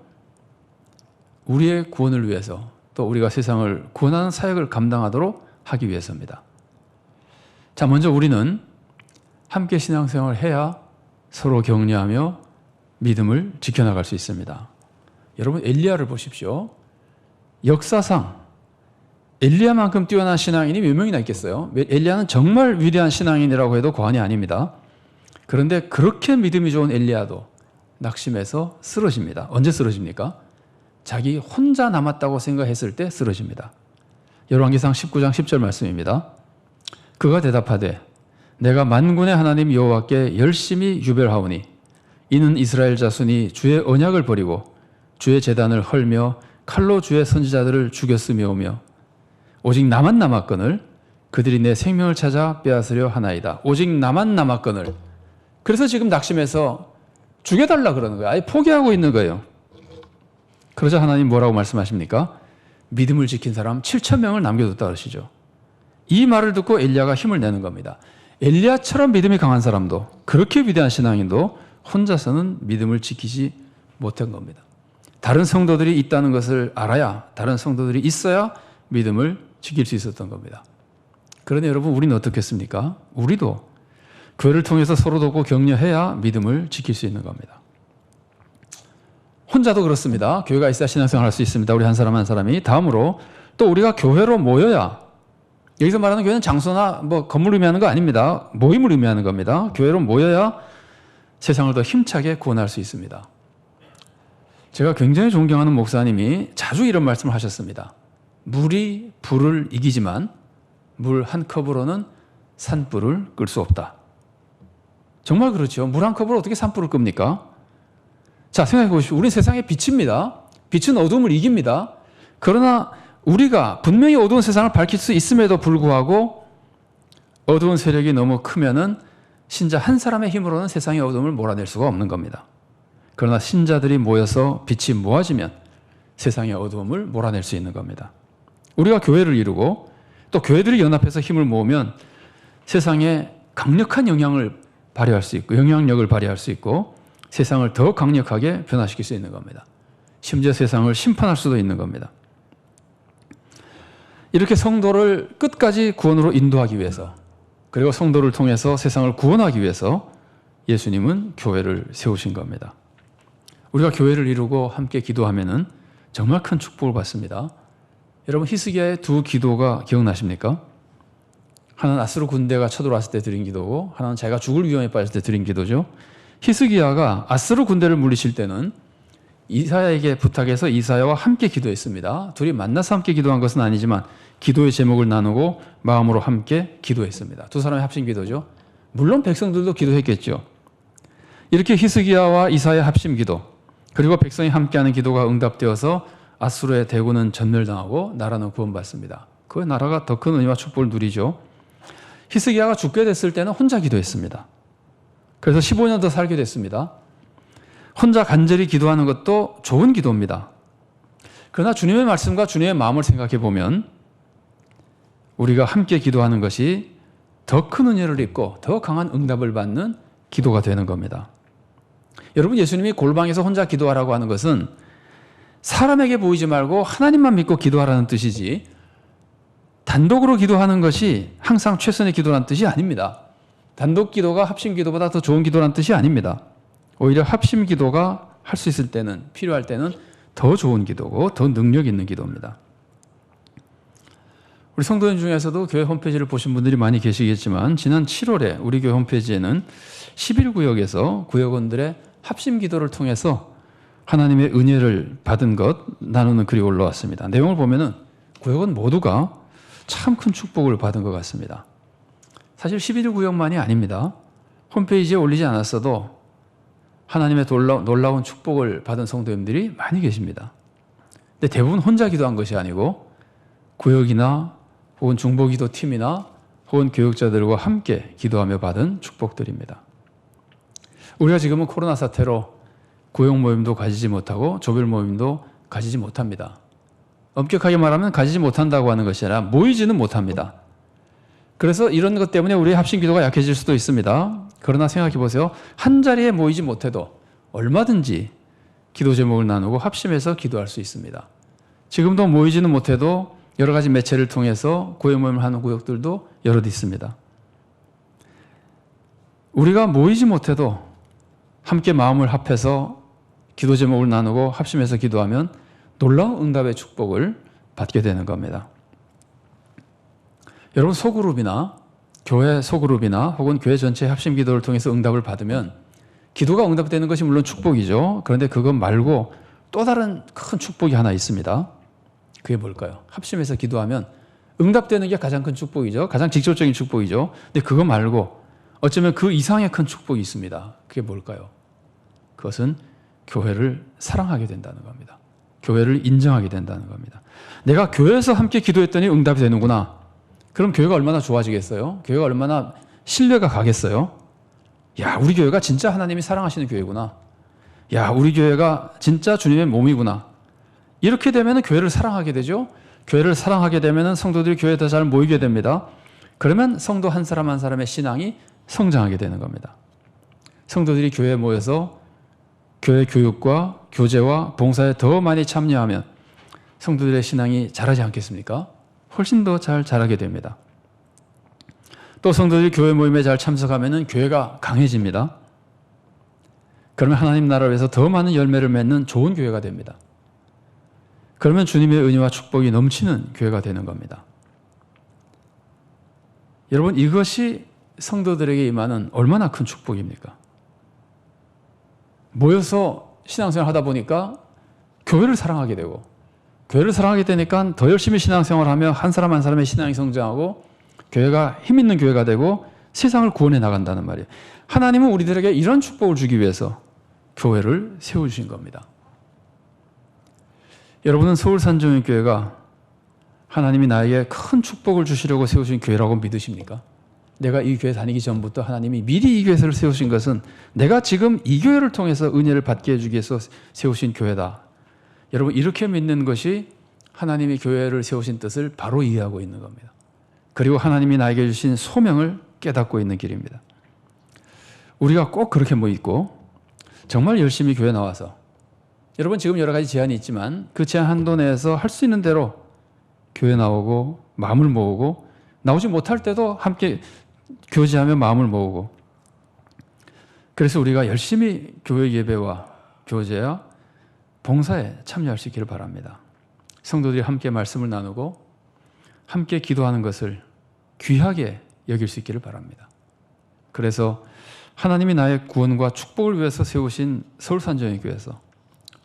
우리의 구원을 위해서, 또 우리가 세상을 구원하는 사역을 감당하도록 하기 위해서입니다. 자, 먼저 우리는 함께 신앙생활을 해야 서로 격려하며 믿음을 지켜나갈 수 있습니다. 여러분, 엘리야를 보십시오. 역사상 엘리야만큼 뛰어난 신앙인이 몇 명이나 있겠어요? 엘리야는 정말 위대한 신앙인이라고 해도 과언이 아닙니다. 그런데 그렇게 믿음이 좋은 엘리야도 낙심해서 쓰러집니다. 언제 쓰러집니까? 자기 혼자 남았다고 생각했을 때 쓰러집니다. 열왕기상 19장 10절 말씀입니다. 그가 대답하되 내가 만군의 하나님 여호와께 열심히 유별하오니 이는 이스라엘 자손이 주의 언약을 버리고 주의 제단을 헐며 칼로 주의 선지자들을 죽였으며오며 오직 나만 남았거늘 그들이 내 생명을 찾아 빼앗으려 하나이다. 오직 나만 남았거늘. 그래서 지금 낙심해서 죽여달라 그러는 거예요. 아예 포기하고 있는 거예요. 그러자 하나님 뭐라고 말씀하십니까? 믿음을 지킨 사람 7,000명을 남겨뒀다 그러시죠. 이 말을 듣고 엘리야가 힘을 내는 겁니다. 엘리야처럼 믿음이 강한 사람도, 그렇게 위대한 신앙인도 혼자서는 믿음을 지키지 못한 겁니다. 다른 성도들이 있다는 것을 알아야, 다른 성도들이 있어야 믿음을 지킬 수 있었던 겁니다. 그런데 여러분, 우리는 어떻겠습니까? 우리도 교회를 통해서 서로 돕고 격려해야 믿음을 지킬 수 있는 겁니다. 혼자도 그렇습니다. 교회가 있어야 신앙생활 할 수 있습니다. 우리 한 사람 한 사람이. 다음으로 또 우리가 교회로 모여야, 여기서 말하는 교회는 장소나 건물을 의미하는 거 아닙니다. 모임을 의미하는 겁니다. 교회로 모여야 세상을 더 힘차게 구원할 수 있습니다. 제가 굉장히 존경하는 목사님이 자주 이런 말씀을 하셨습니다. 물이 불을 이기지만 물 한 컵으로는 산불을 끌 수 없다. 정말 그렇죠. 물 한 컵으로 어떻게 산불을 끕니까? 자, 생각해 보십시오. 우리는 세상의 빛입니다. 빛은 어둠을 이깁니다. 그러나 우리가 분명히 어두운 세상을 밝힐 수 있음에도 불구하고 어두운 세력이 너무 크면은 신자 한 사람의 힘으로는 세상의 어둠을 몰아낼 수가 없는 겁니다. 그러나 신자들이 모여서 빛이 모아지면 세상의 어두움을 몰아낼 수 있는 겁니다. 우리가 교회를 이루고 또 교회들이 연합해서 힘을 모으면 세상에 강력한 영향을 발휘할 수 있고, 영향력을 발휘할 수 있고, 세상을 더 강력하게 변화시킬 수 있는 겁니다. 심지어 세상을 심판할 수도 있는 겁니다. 이렇게 성도를 끝까지 구원으로 인도하기 위해서, 그리고 성도를 통해서 세상을 구원하기 위해서 예수님은 교회를 세우신 겁니다. 우리가 교회를 이루고 함께 기도하면은 정말 큰 축복을 받습니다. 여러분, 히스기야의 두 기도가 기억나십니까? 하나는 아수르 군대가 쳐들어왔을 때 드린 기도고, 하나는 자기가 죽을 위험에 빠질 때 드린 기도죠. 히스기야가 아수르 군대를 물리칠 때는 이사야에게 부탁해서 이사야와 함께 기도했습니다. 둘이 만나서 함께 기도한 것은 아니지만 기도의 제목을 나누고 마음으로 함께 기도했습니다. 두 사람의 합심 기도죠. 물론 백성들도 기도했겠죠. 이렇게 히스기야와 이사야 합심 기도, 그리고 백성이 함께하는 기도가 응답되어서 아수르의 대군은 전멸당하고 나라는 구원받습니다. 그 나라가 더 큰 은혜와 축복을 누리죠. 히스기야가 죽게 됐을 때는 혼자 기도했습니다. 그래서 15년 더 살게 됐습니다. 혼자 간절히 기도하는 것도 좋은 기도입니다. 그러나 주님의 말씀과 주님의 마음을 생각해 보면 우리가 함께 기도하는 것이 더 큰 은혜를 입고 더 강한 응답을 받는 기도가 되는 겁니다. 여러분, 예수님이 골방에서 혼자 기도하라고 하는 것은 사람에게 보이지 말고 하나님만 믿고 기도하라는 뜻이지, 단독으로 기도하는 것이 항상 최선의 기도라는 뜻이 아닙니다. 단독 기도가 합심 기도보다 더 좋은 기도라는 뜻이 아닙니다. 오히려 합심 기도가 할 수 있을 때는, 필요할 때는 더 좋은 기도고 더 능력 있는 기도입니다. 우리 성도님 중에서도 교회 홈페이지를 보신 분들이 많이 계시겠지만, 지난 7월에 우리 교회 홈페이지에는 11구역에서 구역원들의 합심 기도를 통해서 하나님의 은혜를 받은 것 나누는 글이 올라왔습니다. 내용을 보면은 구역원 모두가 참 큰 축복을 받은 것 같습니다. 사실 11구역만이 아닙니다. 홈페이지에 올리지 않았어도 하나님의 놀라운 축복을 받은 성도님들이 많이 계십니다. 근데 대부분 혼자 기도한 것이 아니고 구역이나 혹은 중보기도 팀이나 혹은 교육자들과 함께 기도하며 받은 축복들입니다. 우리가 지금은 코로나 사태로 구역 모임도 가지지 못하고 조별 모임도 가지지 못합니다. 엄격하게 말하면 가지지 못한다고 하는 것이 아니라 모이지는 못합니다. 그래서 이런 것 때문에 우리의 합심 기도가 약해질 수도 있습니다. 그러나 생각해 보세요. 한 자리에 모이지 못해도 얼마든지 기도 제목을 나누고 합심해서 기도할 수 있습니다. 지금도 모이지는 못해도 여러 가지 매체를 통해서 구역 모임을 하는 구역들도 여럿 있습니다. 우리가 모이지 못해도 함께 마음을 합해서 기도 제목을 나누고 합심해서 기도하면 놀라운 응답의 축복을 받게 되는 겁니다. 여러분, 소그룹이나 교회 소그룹이나 혹은 교회 전체의 합심 기도를 통해서 응답을 받으면 기도가 응답되는 것이 물론 축복이죠. 그런데 그것 말고 또 다른 큰 축복이 하나 있습니다. 그게 뭘까요? 합심해서 기도하면 응답되는 게 가장 큰 축복이죠. 가장 직접적인 축복이죠. 근데 그거 말고 어쩌면 그 이상의 큰 축복이 있습니다. 그게 뭘까요? 그것은 교회를 사랑하게 된다는 겁니다. 교회를 인정하게 된다는 겁니다. 내가 교회에서 함께 기도했더니 응답이 되는구나. 그럼 교회가 얼마나 좋아지겠어요? 교회가 얼마나 신뢰가 가겠어요? 야, 우리 교회가 진짜 하나님이 사랑하시는 교회구나. 야, 우리 교회가 진짜 주님의 몸이구나. 이렇게 되면 교회를 사랑하게 되죠. 교회를 사랑하게 되면 성도들이 교회에 더 잘 모이게 됩니다. 그러면 성도 한 사람 한 사람의 신앙이 성장하게 되는 겁니다. 성도들이 교회에 모여서 교회 교육과 교제와 봉사에 더 많이 참여하면 성도들의 신앙이 자라지 않겠습니까? 훨씬 더 잘 자라게 됩니다. 또 성도들이 교회 모임에 잘 참석하면 교회가 강해집니다. 그러면 하나님 나라를 위해서 더 많은 열매를 맺는 좋은 교회가 됩니다. 그러면 주님의 은혜와 축복이 넘치는 교회가 되는 겁니다. 여러분, 이것이 성도들에게 임하는 얼마나 큰 축복입니까? 모여서 신앙생활 하다 보니까 교회를 사랑하게 되고, 교회를 사랑하게 되니까 더 열심히 신앙생활을 하며 한 사람 한 사람의 신앙이 성장하고 교회가 힘 있는 교회가 되고 세상을 구원해 나간다는 말이에요. 하나님은 우리들에게 이런 축복을 주기 위해서 교회를 세워주신 겁니다. 여러분은 서울산정연교회가 하나님이 나에게 큰 축복을 주시려고 세우신 교회라고 믿으십니까? 내가 이 교회 다니기 전부터 하나님이 미리 이 교회를 세우신 것은 내가 지금 이 교회를 통해서 은혜를 받게 해주기 위해서 세우신 교회다. 여러분, 이렇게 믿는 것이 하나님이 교회를 세우신 뜻을 바로 이해하고 있는 겁니다. 그리고 하나님이 나에게 주신 소명을 깨닫고 있는 길입니다. 우리가 꼭 그렇게 있고 정말 열심히 교회 나와서, 여러분 지금 여러 가지 제한이 있지만 그 제한 한도 내에서 할 수 있는 대로 교회 나오고 마음을 모으고, 나오지 못할 때도 함께 교제하며 마음을 모으고, 그래서 우리가 열심히 교회 예배와 교제와 봉사에 참여할 수 있기를 바랍니다. 성도들이 함께 말씀을 나누고 함께 기도하는 것을 귀하게 여길 수 있기를 바랍니다. 그래서 하나님이 나의 구원과 축복을 위해서 세우신 서울산정연교회에서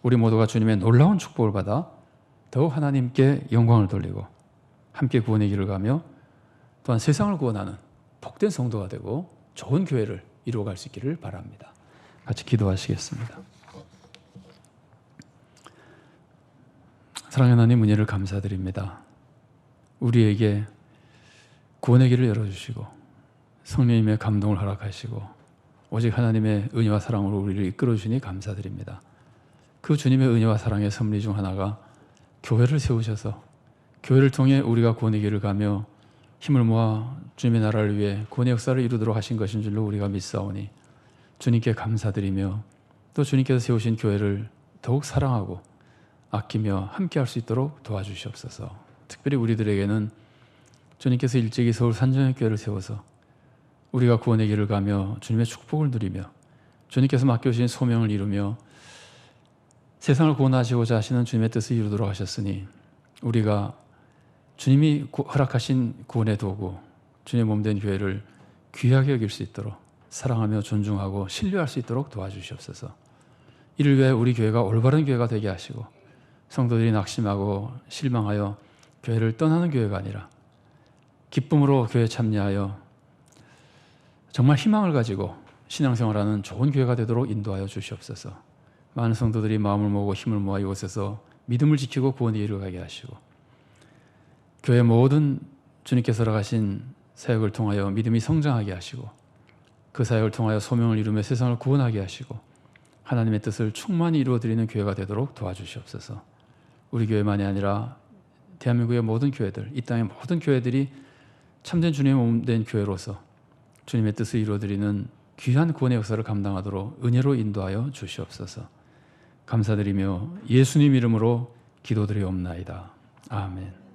우리 모두가 주님의 놀라운 축복을 받아 더욱 하나님께 영광을 돌리고 함께 구원의 길을 가며 또한 세상을 구원하는 복된 성도가 되고 좋은 교회를 이루어갈 수 있기를 바랍니다. 같이 기도하시겠습니다. 사랑하는 하나님, 은혜를 감사드립니다. 우리에게 구원의 길을 열어주시고 성령님의 감동을 허락하시고 오직 하나님의 은혜와 사랑으로 우리를 이끌어주시니 감사드립니다. 그 주님의 은혜와 사랑의 섭리 중 하나가 교회를 세우셔서 교회를 통해 우리가 구원의 길을 가며 힘을 모아 주님의 나라를 위해 구원의 역사를 이루도록 하신 것인 줄로 우리가 믿사오니 주님께 감사드리며 또 주님께서 세우신 교회를 더욱 사랑하고 아끼며 함께할 수 있도록 도와주시옵소서. 특별히 우리들에게는 주님께서 일찍이 서울 산정역교회를 세워서 우리가 구원의 길을 가며 주님의 축복을 누리며 주님께서 맡겨주신 소명을 이루며 세상을 구원하시고자 하시는 주님의 뜻을 이루도록 하셨으니 우리가 주님이 허락하신 구원의 도구, 주님의 몸된 교회를 귀하게 여길 수 있도록 사랑하며 존중하고 신뢰할 수 있도록 도와주시옵소서. 이를 위해 우리 교회가 올바른 교회가 되게 하시고 성도들이 낙심하고 실망하여 교회를 떠나는 교회가 아니라 기쁨으로 교회에 참여하여 정말 희망을 가지고 신앙생활하는 좋은 교회가 되도록 인도하여 주시옵소서. 많은 성도들이 마음을 모으고 힘을 모아 이곳에서 믿음을 지키고 구원에 이르게 하시고 교회 모든 주님께서 허락하신 사역을 통하여 믿음이 성장하게 하시고 그 사역을 통하여 소명을 이루며 세상을 구원하게 하시고 하나님의 뜻을 충만히 이루어드리는 교회가 되도록 도와주시옵소서. 우리 교회만이 아니라 대한민국의 모든 교회들, 이 땅의 모든 교회들이 참된 주님의 몸된 교회로서 주님의 뜻을 이루어드리는 귀한 구원의 역사를 감당하도록 은혜로 인도하여 주시옵소서. 감사드리며 예수님 이름으로 기도드리옵나이다. 아멘.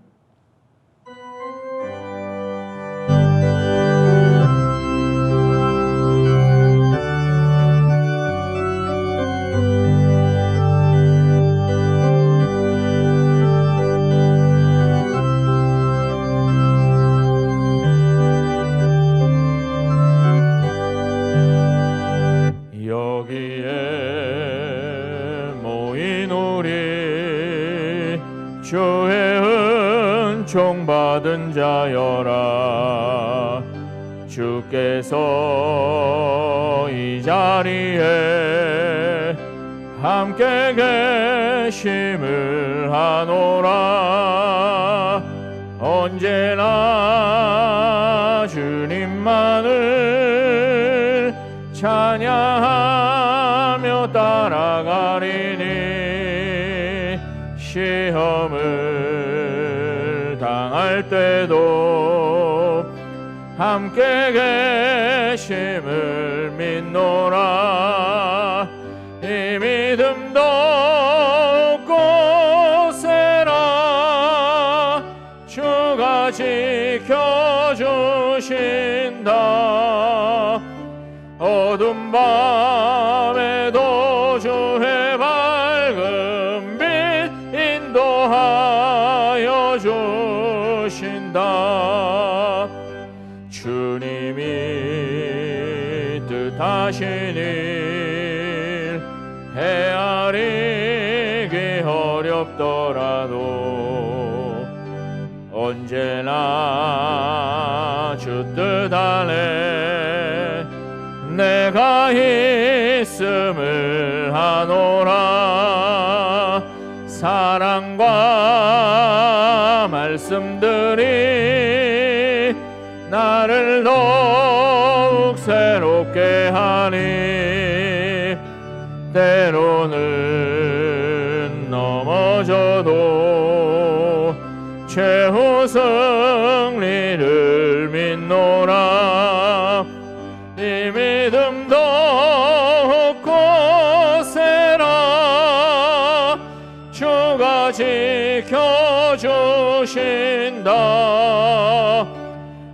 여기에 모인 우리 주의 은총 받은 자여라. 주께서 이 자리에 함께 계심을 하노라. 언제나 주님만을 찬양하며 따라가리니 시험을 당할 때도 함께 계심을 믿노라. 이 믿음도 꽃세라. 주가 지켜주신다. 어둠 밤에도 주의 밝은 빛 인도하여 주신다. 주님이 뜻하신 일 헤아리기 어렵더라도 언제나 주 뜻 안에 내가 있음을 하노라. 사랑과 말씀들이 나를 더욱 새롭게 하니 때로는 넘어져도 최후 승리를 믿노라. 이 믿음도 꽃세라. 주가 지켜주신다.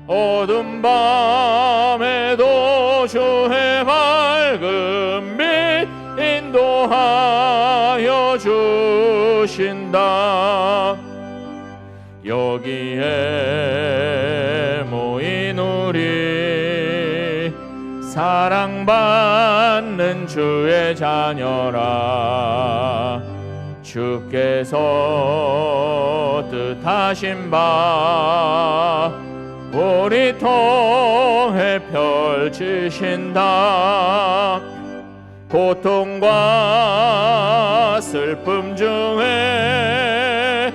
어둠 밤에도 주의 밝은 빛 인도하여 주신다. 여기에 모인 우리 사랑받는 주의 자녀라. 주께서 뜻하신 바 우리 통해 펼치신다. 고통과 슬픔 중에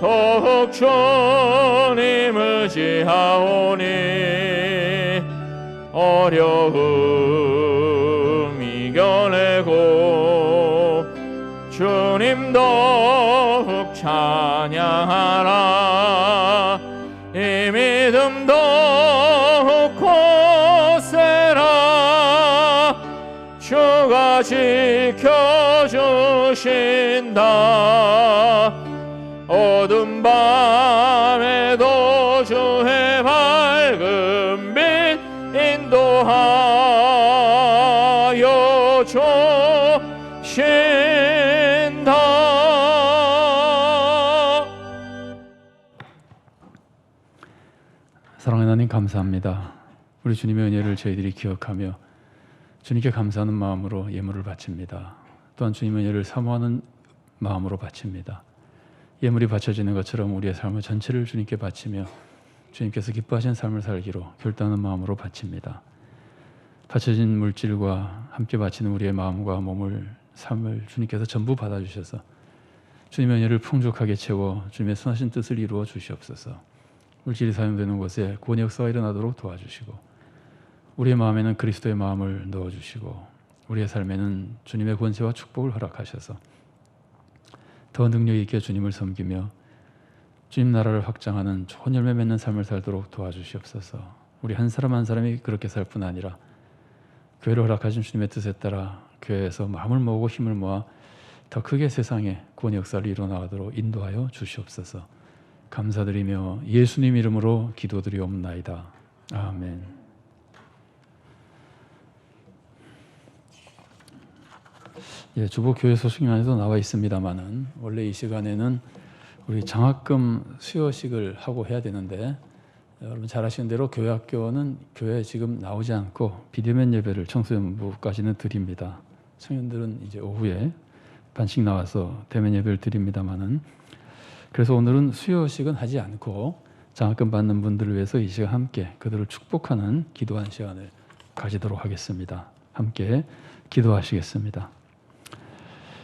더욱 주님 의지하오니 어려움 이겨내고 주님 더욱 찬양하라. 이 믿음 더욱 코세라. 주가 지켜주신다. 어둠 밤에도 주의 밝은 빛 인도하여 주신다. 사랑하는 하나님, 감사합니다. 우리 주님의 은혜를 저희들이 기억하며 주님께 감사하는 마음으로 예물을 바칩니다. 또한 주님의 은혜를 사모하는 마음으로 바칩니다. 예물이 바쳐지는 것처럼 우리의 삶을 전체를 주님께 바치며 주님께서 기뻐하시는 삶을 살기로 결단하는 마음으로 바칩니다. 바쳐진 물질과 함께 바치는 우리의 마음과 몸을, 삶을 주님께서 전부 받아주셔서 주님의 은혜를 풍족하게 채워 주님의 선하신 뜻을 이루어 주시옵소서. 물질이 사용되는 곳에 구원의 역사가 일어나도록 도와주시고 우리의 마음에는 그리스도의 마음을 넣어주시고 우리의 삶에는 주님의 권세와 축복을 허락하셔서 더 능력 있게 주님을 섬기며 주님 나라를 확장하는 좋은 열매 맺는 삶을 살도록 도와주시옵소서. 우리 한 사람 한 사람이 그렇게 살 뿐 아니라 교회를 허락하신 주님의 뜻에 따라 교회에서 마음을 모으고 힘을 모아 더 크게 세상에 구원의 역사를 이루어나가도록 인도하여 주시옵소서. 감사드리며 예수님 이름으로 기도드리옵나이다. 아멘. 예, 주보 교회 소식란에도 나와 있습니다만은 원래 이 시간에는 우리 장학금 수여식을 하고 해야 되는데 여러분 잘 아시는 대로 교회학교는 교회에 지금 나오지 않고 비대면 예배를 청소년부까지는 드립니다. 청년들은 이제 오후에 반씩 나와서 대면 예배를 드립니다만은 그래서 오늘은 수여식은 하지 않고 장학금 받는 분들을 위해서 이 시간 함께 그들을 축복하는 기도한 시간을 가지도록 하겠습니다. 함께 기도하시겠습니다.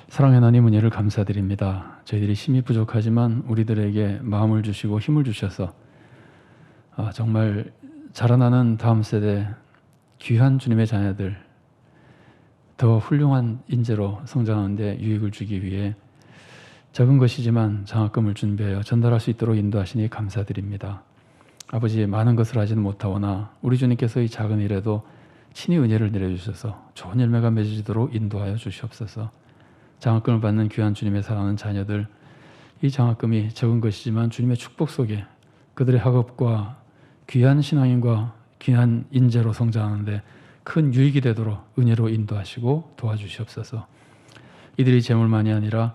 사랑의 하나님, 은혜를 감사드립니다. 저희들이 힘이 부족하지만 우리들에게 마음을 주시고 힘을 주셔서 정말 자라나는 다음 세대 귀한 주님의 자녀들 더 훌륭한 인재로 성장하는 데 유익을 주기 위해 적은 것이지만 장학금을 준비하여 전달할 수 있도록 인도하시니 감사드립니다. 아버지, 많은 것을 하지는 못하오나 우리 주님께서 이 작은 일에도 친히 은혜를 내려주셔서 좋은 열매가 맺어지도록 인도하여 주시옵소서. 장학금을 받는 귀한 주님의 사랑하는 자녀들, 이 장학금이 적은 것이지만 주님의 축복 속에 그들의 학업과 귀한 신앙인과 귀한 인재로 성장하는데 큰 유익이 되도록 은혜로 인도하시고 도와주시옵소서. 이들이 재물만이 아니라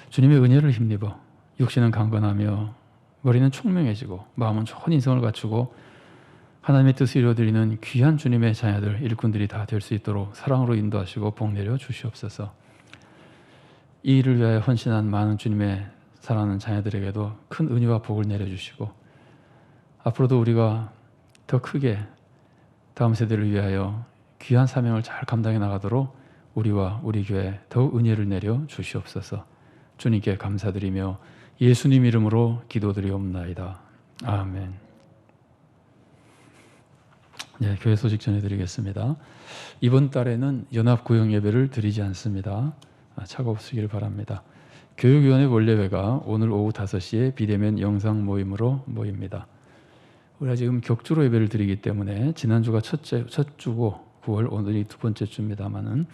주님의 은혜를 힘입어 육신은 강건하며 머리는 총명해지고 마음은 좋은 인성을 갖추고 하나님의 뜻을 이루어드리는 귀한 주님의 자녀들, 일꾼들이 다 될 수 있도록 사랑으로 인도하시고 복 내려 주시옵소서. 이 일을 위하여 헌신한 많은 주님의 사랑하는 자녀들에게도 큰 은혜와 복을 내려주시고 앞으로도 우리가 더 크게 다음 세대를 위하여 귀한 사명을 잘 감당해 나가도록 우리와 우리 교회에 더욱 은혜를 내려 주시옵소서. 주님께 감사드리며 예수님 이름으로 기도드리옵나이다. 아멘. 네, 교회 소식 전해드리겠습니다. 이번 달에는 연합구역 예배를 드리지 않습니다. 차가 없으길 바랍니다. 교육위원회 원래회가 오늘 오후 5시에 비대면 영상 모임으로 모입니다. 우리가 지금 격주로 예배를 드리기 때문에 지난주가 첫 주고 9월 오늘이 두 번째 주입니다만은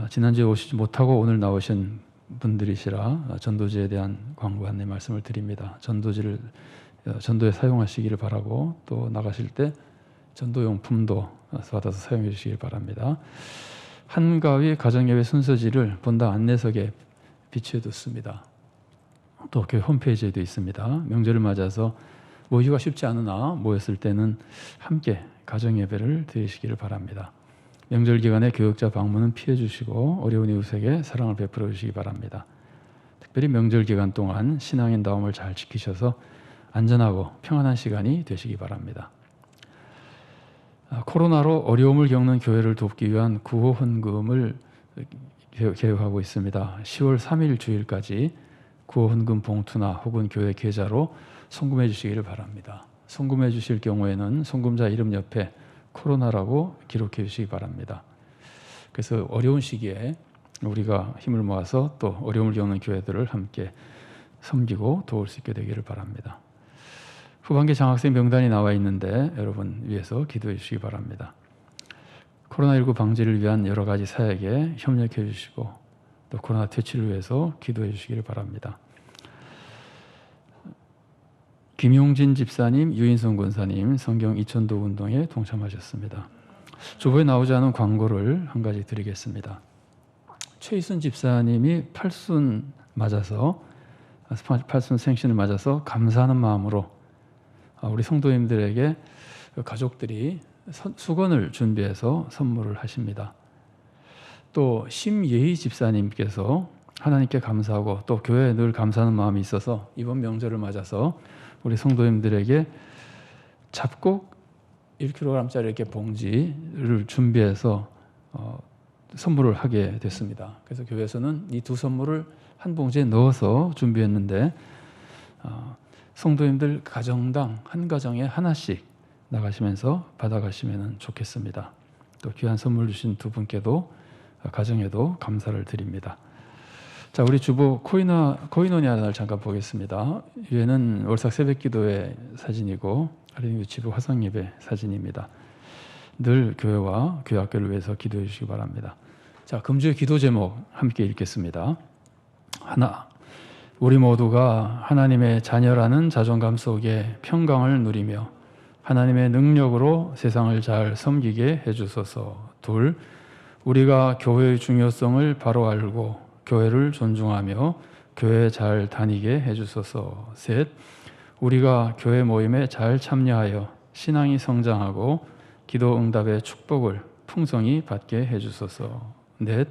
지난주에 오시지 못하고 오늘 나오신 분들이시라 전도지에 대한 광고 안내 말씀을 드립니다. 전도에 사용하시기를 바라고 또 나가실 때 전도용품도 받아서 사용해 주시길 바랍니다. 한가위 가정예배 순서지를 본당 안내석에 비치해뒀습니다. 또 교회 홈페이지에도 있습니다. 명절을 맞아서 모이기가 쉽지 않으나 모였을 때는 함께 가정예배를 드리시기를 바랍니다. 명절 기간에 교역자 방문은 피해 주시고 어려운 이웃에게 사랑을 베풀어 주시기 바랍니다. 특별히 명절 기간 동안 신앙인다움을 잘 지키셔서 안전하고 평안한 시간이 되시기 바랍니다. 코로나로 어려움을 겪는 교회를 돕기 위한 구호 헌금을 계획하고 있습니다. 10월 3일 주일까지 구호 헌금 봉투나 혹은 교회 계좌로 송금해 주시기를 바랍니다. 송금해 주실 경우에는 송금자 이름 옆에 코로나라고 기록해 주시기 바랍니다. 그래서 어려운 시기에 우리가 힘을 모아서 또 어려움을 겪는 교회들을 함께 섬기고 도울 수 있게 되기를 바랍니다. 후반기 장학생 명단이 나와 있는데 여러분 위해서 기도해 주시기 바랍니다. 코로나19 방지를 위한 여러 가지 사역에 협력해 주시고 또 코로나 퇴치를 위해서 기도해 주시기를 바랍니다. 김용진 집사님, 유인성 권사님 성경 이천도 운동에 동참하셨습니다. 주보에 나오지 않은 광고를 한 가지 드리겠습니다. 최희순 집사님이 팔순 생신을 맞아서 감사하는 마음으로 우리 성도님들에게 가족들이 수건을 준비해서 선물을 하십니다. 또 심예희 집사님께서 하나님께 감사하고 또 교회에 늘 감사하는 마음이 있어서 이번 명절을 맞아서 우리 성도님들에게 잡곡 1kg짜리 이렇게 봉지를 준비해서 선물을 하게 됐습니다. 그래서 교회에서는 이 두 선물을 한 봉지에 넣어서 준비했는데 성도님들 가정당 한 가정에 하나씩 나가시면서 받아가시면 좋겠습니다. 또 귀한 선물 주신 두 분께도 가정에도 감사를 드립니다. 자, 우리 주보 코이노니아를 잠깐 보겠습니다. 위에는 월삭 새벽기도의 사진이고 아래는 유치부 화상예배 사진입니다. 늘 교회와 교회 학교를 위해서 기도해 주시기 바랍니다. 자, 금주의 기도 제목 함께 읽겠습니다. 하나, 우리 모두가 하나님의 자녀라는 자존감 속에 평강을 누리며 하나님의 능력으로 세상을 잘 섬기게 해주소서. 둘, 우리가 교회의 중요성을 바로 알고 교회를 존중하며 교회 잘 다니게 해주소서. 셋, 우리가 교회 모임에 잘 참여하여 신앙이 성장하고 기도 응답의 축복을 풍성히 받게 해주소서. 넷,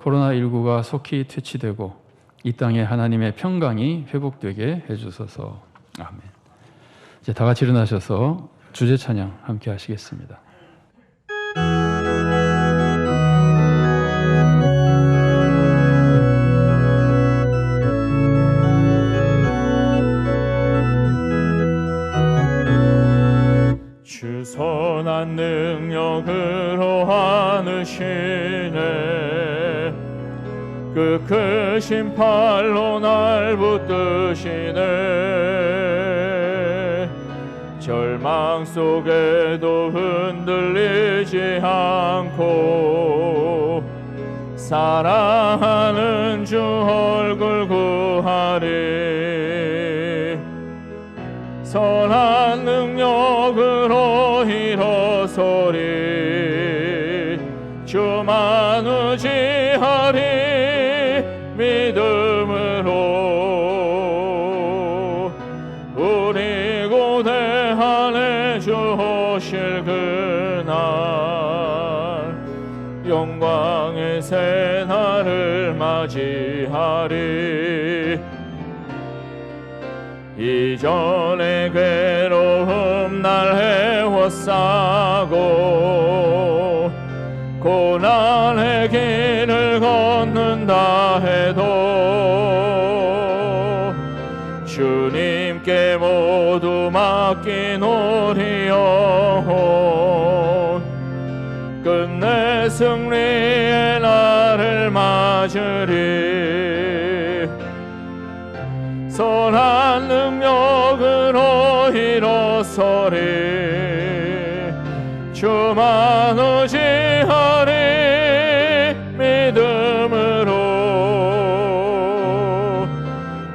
코로나19가 속히 퇴치되고 이 땅에 하나님의 평강이 회복되게 해주소서. 아멘. 이제 다 같이 일어나셔서 주제 찬양 함께 하시겠습니다. 주 선한 능력으로 하느시네 그 크신 팔로 날 붙드시네 절망 속에도 흔들리지 않고 사랑하는 주 얼굴 구하리 선한 능력으로 일어서리 주만 의지하리 믿음으로 우리 고대하네 주 오실 그날 영광의 새날을 맞이하리 이전의 괴로움 날 해워싸고 고난의 길을 걷는다 해도 주님께 모두 맡기노리요 끝내 승리의 날을 맞으리 선한 능력으로 일어서리 주만 의지하리 믿음으로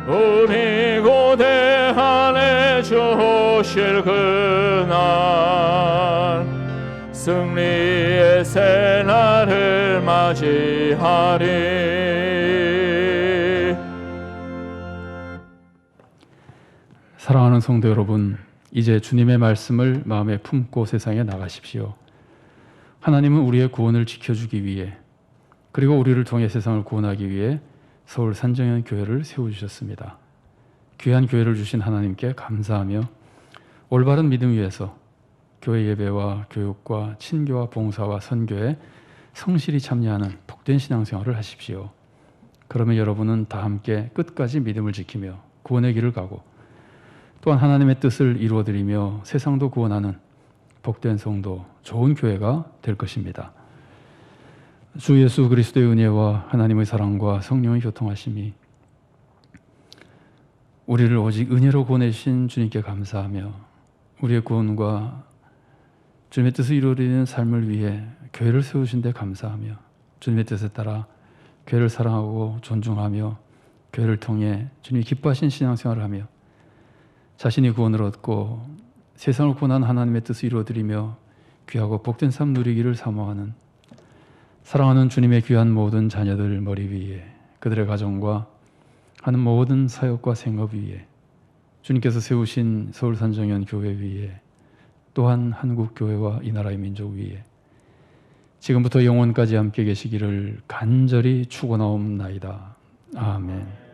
우리 고대하네 주 오실 그날 승리의 새날을 맞이하리. 사랑하는 성도 여러분, 이제 주님의 말씀을 마음에 품고 세상에 나가십시오. 하나님은 우리의 구원을 지켜주기 위해 그리고 우리를 통해 세상을 구원하기 위해 서울 산정현 교회를 세워주셨습니다. 귀한 교회를 주신 하나님께 감사하며 올바른 믿음 위에서 교회 예배와 교육과 친교와 봉사와 선교에 성실히 참여하는 복된 신앙생활을 하십시오. 그러면 여러분은 다 함께 끝까지 믿음을 지키며 구원의 길을 가고 또한 하나님의 뜻을 이루어드리며 세상도 구원하는 복된 성도, 좋은 교회가 될 것입니다. 주 예수 그리스도의 은혜와 하나님의 사랑과 성령의 교통하심이 우리를 오직 은혜로 보내신 주님께 감사하며 우리의 구원과 주님의 뜻을 이루어드리는 삶을 위해 교회를 세우신 데 감사하며 주님의 뜻에 따라 교회를 사랑하고 존중하며 교회를 통해 주님이 기뻐하신 신앙생활을 하며 자신이 구원을 얻고 세상을 구원한 하나님의 뜻을 이루어드리며 귀하고 복된 삶 누리기를 사모하는 사랑하는 주님의 귀한 모든 자녀들 머리 위에 그들의 가정과 하는 모든 사역과 생업 위에 주님께서 세우신 서울산정연 교회 위에 또한 한국교회와 이 나라의 민족 위에 지금부터 영원까지 함께 계시기를 간절히 축원하옵나이다. 아멘.